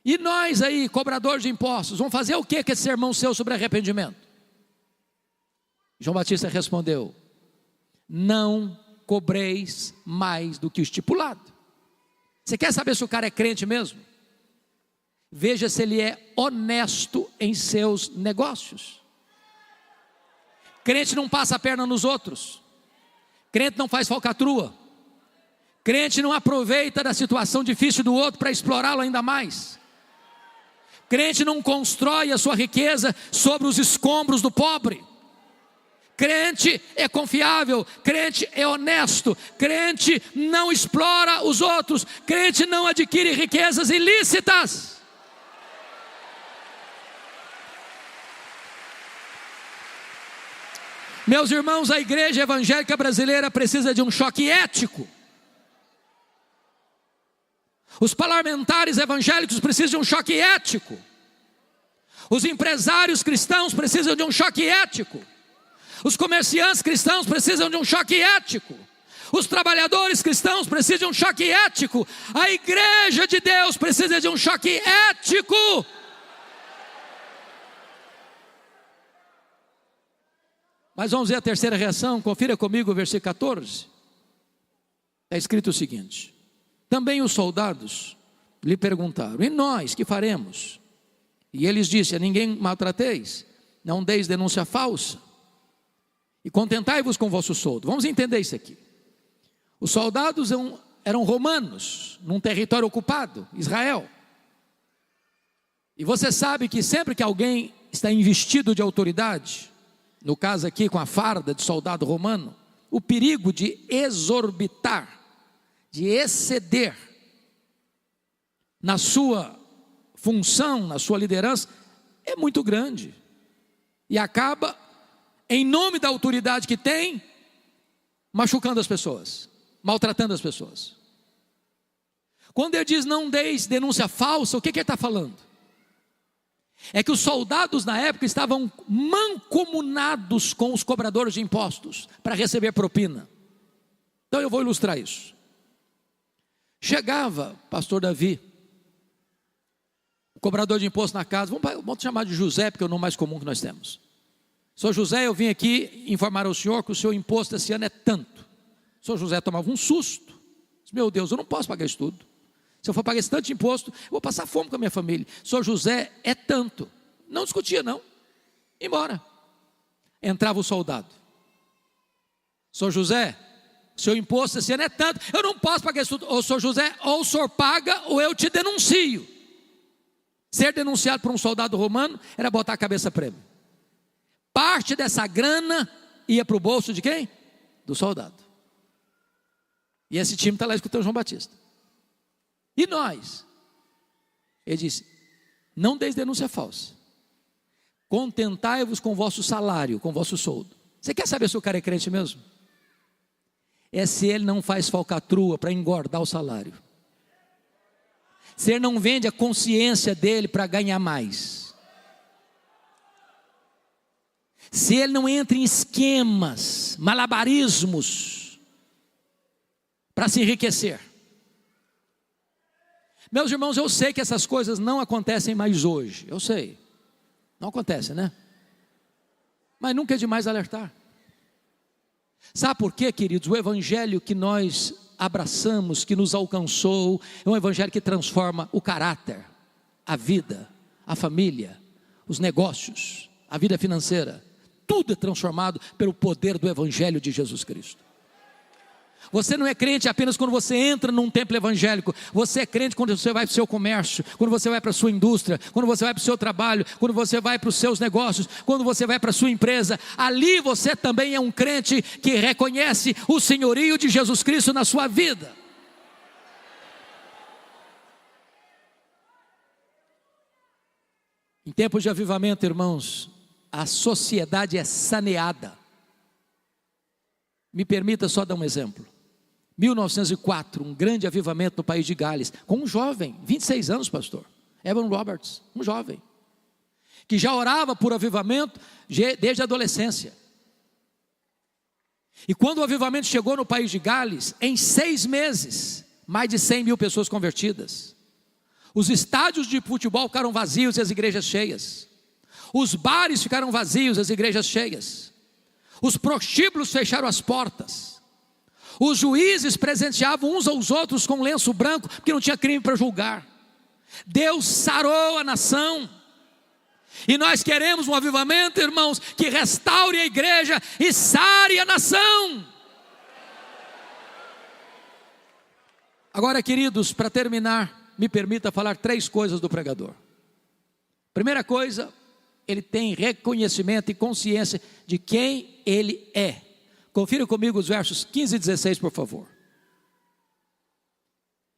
e nós aí, cobradores de impostos, vamos fazer o que com esse sermão seu sobre arrependimento? João Batista respondeu: não cobreis mais do que o estipulado. Você quer saber se o cara é crente mesmo? Veja se ele é honesto em seus negócios. Crente não passa a perna nos outros. Crente não faz falcatrua. Crente não aproveita da situação difícil do outro para explorá-lo ainda mais. Crente não constrói a sua riqueza sobre os escombros do pobre. Crente é confiável, crente é honesto, crente não explora os outros, crente não adquire riquezas ilícitas. Meus irmãos, a igreja evangélica brasileira precisa de um choque ético. Os parlamentares evangélicos precisam de um choque ético. Os empresários cristãos precisam de um choque ético. Os comerciantes cristãos precisam de um choque ético. Os trabalhadores cristãos precisam de um choque ético. A igreja de Deus precisa de um choque ético. Mas vamos ver a terceira reação. Confira comigo o versículo 14. Está escrito o seguinte: também os soldados lhe perguntaram: e nós que faremos? E eles disseram: a ninguém maltrateis, não deis denúncia falsa, e contentai-vos com o vosso soldo. Vamos entender isso aqui. Os soldados eram romanos, num território ocupado, Israel. E você sabe que sempre que alguém está investido de autoridade, no caso aqui com a farda de soldado romano, o perigo de exorbitar, de exceder na sua função, na sua liderança, é muito grande. E acaba, em nome da autoridade que tem, machucando as pessoas, maltratando as pessoas. Quando ele diz não deis denúncia falsa, o que ele está falando? É que os soldados na época estavam mancomunados com os cobradores de impostos para receber propina. Então eu vou ilustrar isso. Chegava, pastor Davi, o cobrador de imposto na casa, vamos chamar de José, porque é o nome mais comum que nós temos. Senhor José, eu vim aqui informar ao senhor que o seu imposto esse ano é tanto. O senhor José tomava um susto. Disse: meu Deus, eu não posso pagar isso tudo. Se eu for pagar esse tanto de imposto, eu vou passar fome com a minha família. Senhor José, é tanto. Não discutia não. Embora. Entrava o soldado. Senhor José, seu imposto esse ano é tanto. Eu não posso pagar isso tudo. Ou senhor José, ou o senhor paga ou eu te denuncio. Ser denunciado por um soldado romano era botar a cabeça a prêmio. Parte dessa grana ia para o bolso de quem? Do soldado. E esse time está lá escutando João Batista. E nós? Ele disse: não deis denúncia falsa. Contentai-vos com o vosso salário, com o vosso soldo. Você quer saber se o cara é crente mesmo? É se ele não faz falcatrua para engordar o salário. Se ele não vende a consciência dele para ganhar mais. Se ele não entra em esquemas, malabarismos para se enriquecer. Meus irmãos, eu sei que essas coisas não acontecem mais hoje. Eu sei. Não acontece, né? Mas nunca é demais alertar. Sabe por quê, queridos? O evangelho que nós abraçamos, que nos alcançou, é um evangelho que transforma o caráter, a vida, a família, os negócios, a vida financeira. Tudo é transformado pelo poder do evangelho de Jesus Cristo. Você não é crente apenas quando você entra num templo evangélico. Você é crente quando você vai para o seu comércio, quando você vai para a sua indústria, quando você vai para o seu trabalho, quando você vai para os seus negócios, quando você vai para a sua empresa. Ali você também é um crente que reconhece o senhorio de Jesus Cristo na sua vida. Em tempos de avivamento, irmãos, a sociedade é saneada. Me permita só dar um exemplo. 1904, um grande avivamento no país de Gales, com um jovem, 26 anos, pastor, Evan Roberts, um jovem, que já orava por avivamento desde a adolescência. E quando o avivamento chegou no país de Gales, em 6 meses, mais de 100 mil pessoas convertidas. Os estádios de futebol ficaram vazios e as igrejas cheias. Os bares ficaram vazios e as igrejas cheias. Os prostíbulos fecharam as portas. Os juízes presenteavam uns aos outros com lenço branco, porque não tinha crime para julgar. Deus sarou a nação. E nós queremos um avivamento, irmãos, que restaure a igreja e sare a nação. Agora, queridos, para terminar, me permita falar 3 coisas do pregador. Primeira coisa, ele tem reconhecimento e consciência de quem ele é. Confira comigo os versos 15 e 16, por favor.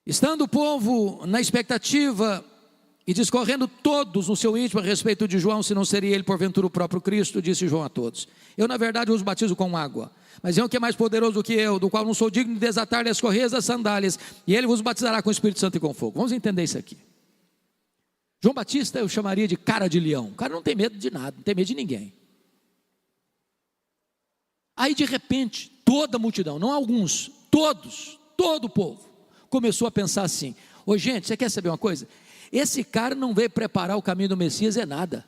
Estando o povo na expectativa e discorrendo todos no seu íntimo a respeito de João, se não seria ele porventura o próprio Cristo, disse João a todos: eu na verdade os batizo com água, mas é um que é mais poderoso do que eu, do qual não sou digno de desatar-lhe as correias das sandálias, e ele vos batizará com o Espírito Santo e com fogo. Vamos entender isso aqui. João Batista eu chamaria de cara de leão. O cara não tem medo de nada, não tem medo de ninguém. Aí de repente, toda a multidão, não alguns, todos, todo o povo, começou a pensar assim: ô gente, você quer saber uma coisa? Esse cara não veio preparar o caminho do Messias, é nada.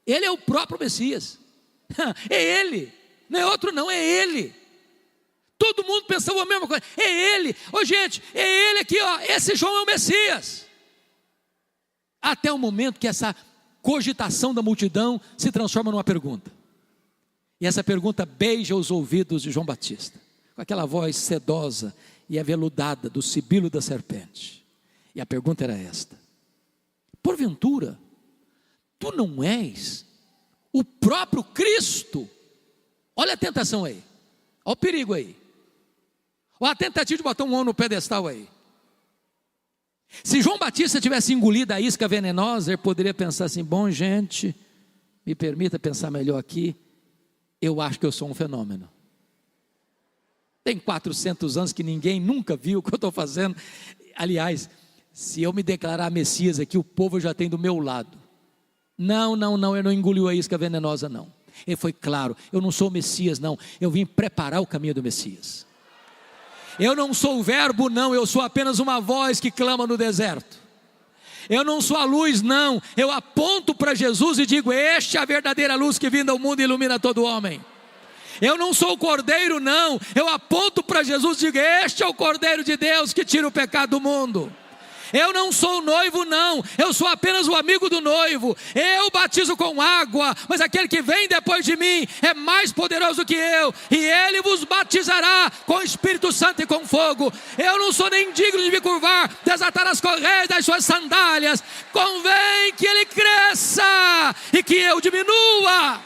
Ele é o próprio Messias. É ele, não é outro não, é ele. Todo mundo pensava a mesma coisa, é ele. Ô gente, é ele aqui, ó, esse João é o Messias. Até o momento que essa cogitação da multidão se transforma numa pergunta. E essa pergunta beija os ouvidos de João Batista, com aquela voz sedosa e aveludada do sibilo da serpente. E a pergunta era esta: porventura, tu não és o próprio Cristo? Olha a tentação aí, olha o perigo aí, olha a tentativa de botar um homem no pedestal aí. Se João Batista tivesse engolido a isca venenosa, ele poderia pensar assim: bom gente, me permita pensar melhor aqui, eu acho que eu sou um fenômeno. Tem 400 anos que ninguém nunca viu o que eu estou fazendo. Aliás, se eu me declarar Messias aqui, o povo já tem do meu lado. Não, ele não engoliu a isca venenosa não. Ele foi claro: eu não sou o Messias não, eu vim preparar o caminho do Messias. Eu não sou o verbo não, eu sou apenas uma voz que clama no deserto. Eu não sou a luz não, eu aponto para Jesus e digo: este é a verdadeira luz que vindo ao mundo ilumina todo homem. Eu não sou o cordeiro não, eu aponto para Jesus e digo: este é o cordeiro de Deus que tira o pecado do mundo. Eu não sou o noivo não, eu sou apenas o amigo do noivo. Eu batizo com água, mas aquele que vem depois de mim é mais poderoso que eu, e ele vos batizará com o Espírito Santo e com fogo. Eu não sou nem digno de me curvar, desatar as correias das suas sandálias. Convém que ele cresça e que eu diminua.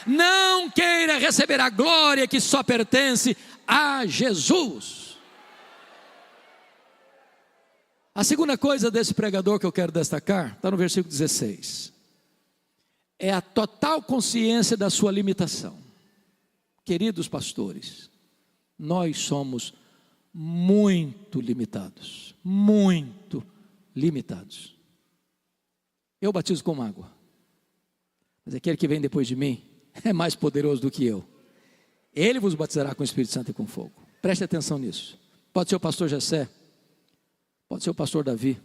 Não queira receber a glória que só pertence a Jesus. A segunda coisa desse pregador que eu quero destacar está no versículo 16. É a total consciência da sua limitação. Queridos pastores, nós somos muito limitados. Muito limitados. Eu batizo com água, mas aquele que vem depois de mim é mais poderoso do que eu. Ele vos batizará com o Espírito Santo e com fogo. Preste atenção nisso. Pode ser o pastor Jessé, pode ser o pastor Davi,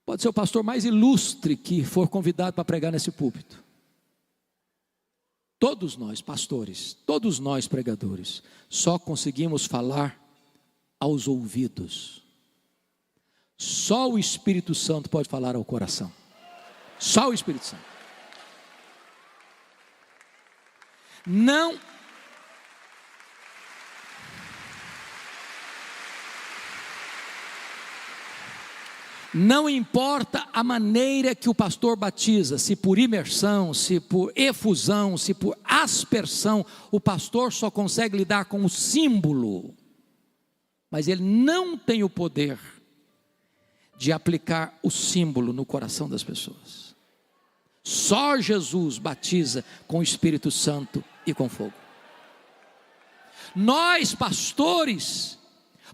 pode ser o pastor mais ilustre que for convidado para pregar nesse púlpito. Todos nós pastores, todos nós pregadores, só conseguimos falar aos ouvidos. Só o Espírito Santo pode falar ao coração. Só o Espírito Santo. Não importa a maneira que o pastor batiza, se por imersão, se por efusão, se por aspersão, o pastor só consegue lidar com o símbolo, mas ele não tem o poder de aplicar o símbolo no coração das pessoas. Só Jesus batiza com o Espírito Santo e com fogo. Nós, pastores,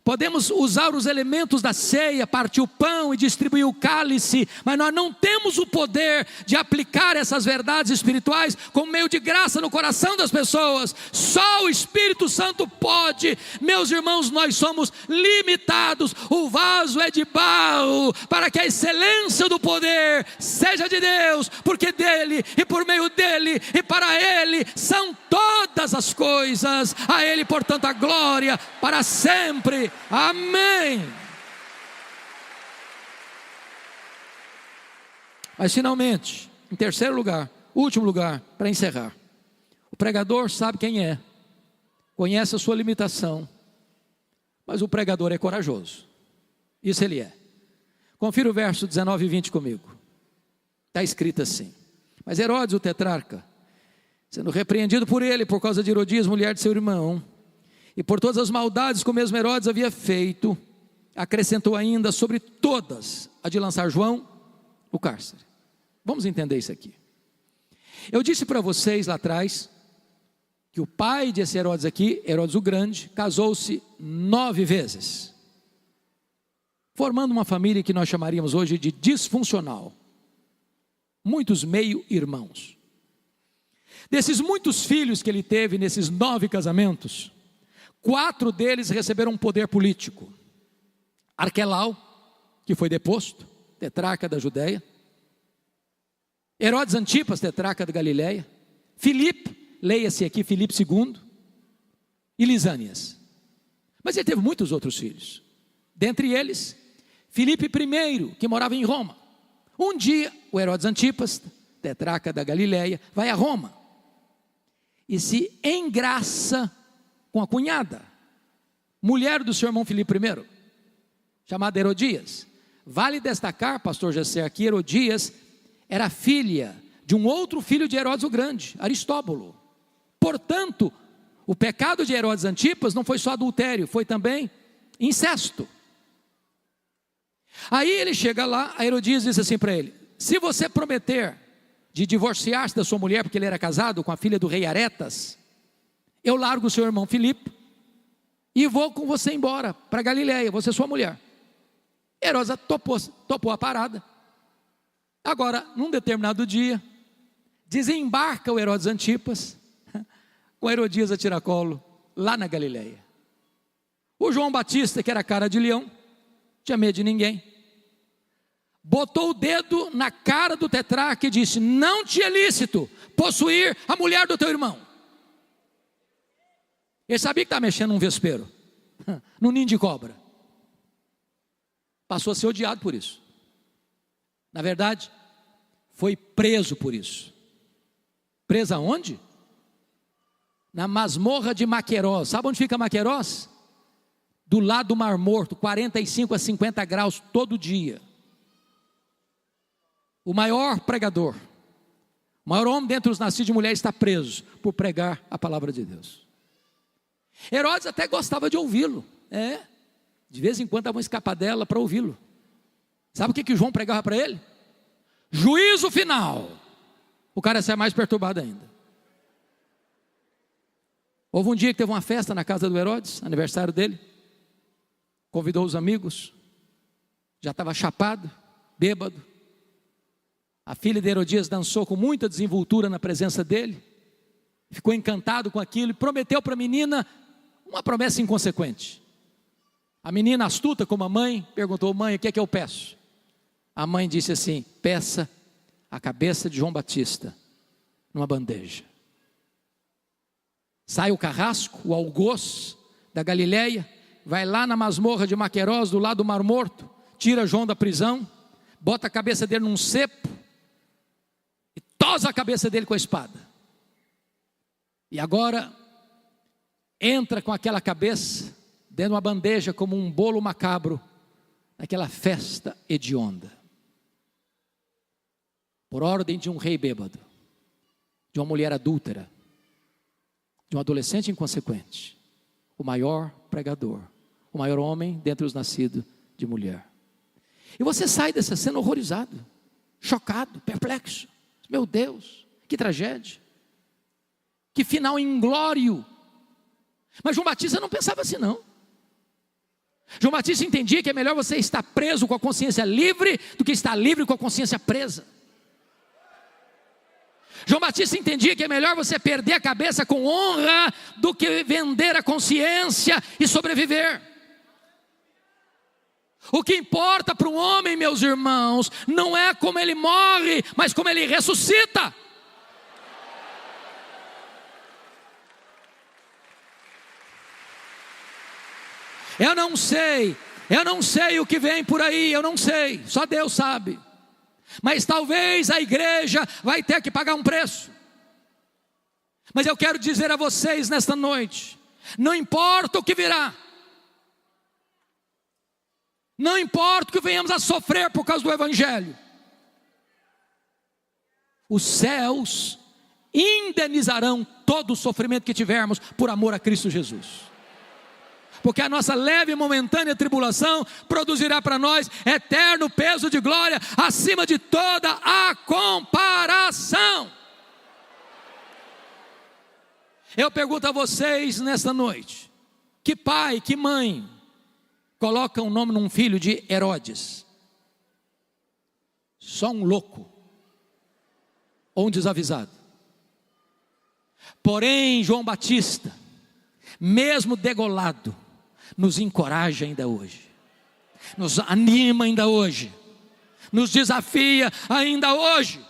podemos usar os elementos da ceia, partir o pão e distribuir o cálice, mas nós não temos o poder de aplicar essas verdades espirituais como meio de graça no coração das pessoas. Só o Espírito Santo pode. Meus irmãos, nós somos limitados. O vaso é de barro para que a excelência do poder seja de Deus, porque dele e por meio dele e para ele são todas as coisas. A ele, portanto, a glória para sempre. Amém. Mas finalmente, em terceiro lugar, último lugar, para encerrar, o pregador sabe quem é, conhece a sua limitação, mas o pregador é corajoso. Isso ele é. Confira o verso 19 e 20 comigo. Está escrito assim: mas Herodes, o tetrarca, sendo repreendido por ele por causa de Herodias, mulher de seu irmão, e por todas as maldades que o mesmo Herodes havia feito, acrescentou ainda sobre todas a de lançar João no cárcere. Vamos entender isso aqui. Eu disse para vocês lá atrás que o pai desse Herodes aqui, Herodes o Grande, casou-se 9 vezes, formando uma família que nós chamaríamos hoje de disfuncional. Muitos meio-irmãos. Desses muitos filhos que ele teve nesses 9 casamentos, 4 deles receberam um poder político. Arquelau, que foi deposto, tetrarca da Judéia. Herodes Antipas, tetrarca da Galileia. Filipe, leia-se aqui Filipe II. E Lisânias. Mas ele teve muitos outros filhos. Dentre eles, Filipe I, que morava em Roma. Um dia, o Herodes Antipas, tetrarca da Galileia, vai a Roma e se engraça com a cunhada, mulher do seu irmão Filipe I, chamada Herodias. Vale destacar, pastor Jessé, que Herodias era filha de um outro filho de Herodes o Grande, Aristóbulo. Portanto, o pecado de Herodes Antipas não foi só adultério, foi também incesto. Aí ele chega lá, a Herodias diz assim para ele: se você prometer de divorciar-se da sua mulher, porque ele era casado com a filha do rei Aretas, eu largo o seu irmão Filipe e vou com você embora para Galileia, você é sua mulher. Herodes topou a parada. Agora, num determinado dia, desembarca o Herodes Antipas com Herodias a tiracolo lá na Galileia. O João Batista, que era cara de leão, tinha medo de ninguém, botou o dedo na cara do tetrarca e disse: não te é lícito possuir a mulher do teu irmão. Ele sabia que estava mexendo num vespeiro, num ninho de cobra. Passou a ser odiado por isso. Na verdade, foi preso por isso. Preso aonde? Na masmorra de Maquerós. Sabe onde fica Maquerós? Do lado do Mar Morto, 45 a 50 graus todo dia. O maior pregador, o maior homem dentre os nascidos de mulher está preso por pregar a palavra de Deus. Herodes até gostava de ouvi-lo. De vez em quando dava uma escapadela para ouvi-lo. Sabe o que João pregava para ele? Juízo final. O cara sai mais perturbado ainda. Houve um dia que teve uma festa na casa do Herodes, aniversário dele. Convidou os amigos. Já estava chapado, bêbado. A filha de Herodias dançou com muita desenvoltura na presença dele. Ficou encantado com aquilo e prometeu para a menina uma promessa inconsequente. A menina, astuta como a mãe, perguntou: mãe, o que é que eu peço? A mãe disse assim: peça a cabeça de João Batista numa bandeja. Sai o carrasco, o algoz da Galileia, vai lá na masmorra de Maquerós, do lado do Mar Morto, tira João da prisão, bota a cabeça dele num cepo e tosa a cabeça dele com a espada. E agora entra com aquela cabeça dentro de uma bandeja como um bolo macabro naquela festa hedionda, por ordem de um rei bêbado, de uma mulher adúltera, de um adolescente inconsequente, o maior pregador, o maior homem dentre os nascidos de mulher. E você sai dessa cena horrorizado, chocado, perplexo. Meu Deus, que tragédia, que final inglório. Mas João Batista não pensava assim não. João Batista entendia que é melhor você estar preso com a consciência livre do que estar livre com a consciência presa. João Batista entendia que é melhor você perder a cabeça com honra do que vender a consciência e sobreviver. O que importa para um homem, meus irmãos, não é como ele morre, mas como ele ressuscita. Eu não sei o que vem por aí, eu não sei, só Deus sabe. Mas talvez a igreja vai ter que pagar um preço. Mas eu quero dizer a vocês nesta noite, não importa o que virá, não importa o que venhamos a sofrer por causa do evangelho, os céus indenizarão todo o sofrimento que tivermos por amor a Cristo Jesus. Porque a nossa leve e momentânea tribulação produzirá para nós eterno peso de glória acima de toda a comparação. Eu pergunto a vocês nesta noite, que pai, que mãe coloca um nome num filho de Herodes? Só um louco ou um desavisado. Porém, João Batista, mesmo degolado, nos encoraja ainda hoje, nos anima ainda hoje, nos desafia ainda hoje.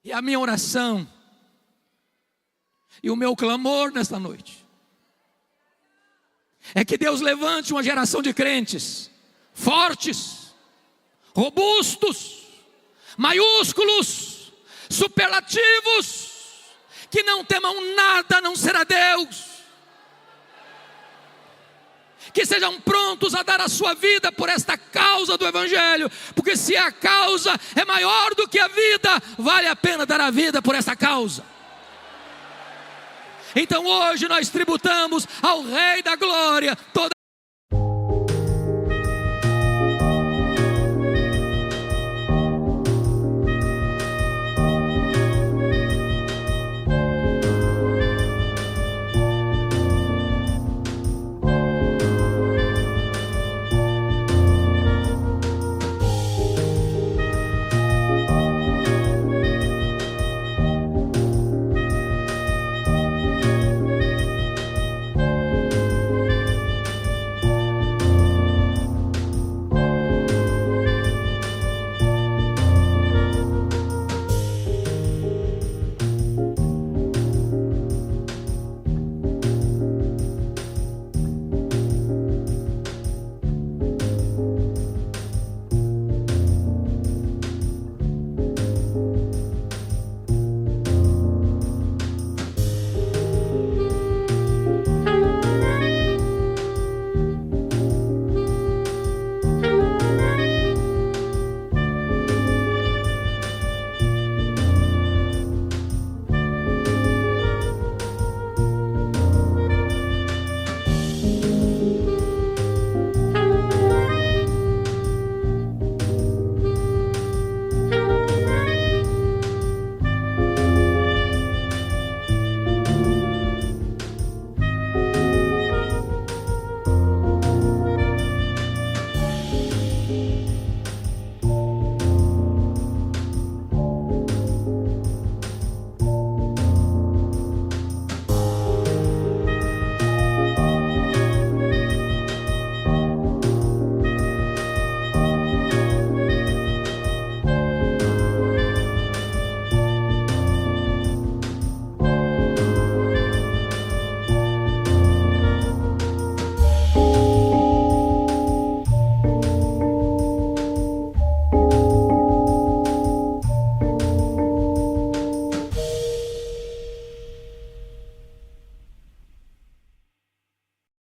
E a minha oração e o meu clamor nesta noite é que Deus levante uma geração de crentes fortes, robustos, maiúsculos, superlativos, que não temam nada a não ser a Deus, que sejam prontos a dar a sua vida por esta causa do evangelho, porque se a causa é maior do que a vida, vale a pena dar a vida por essa causa. Então hoje nós tributamos ao Rei da Glória toda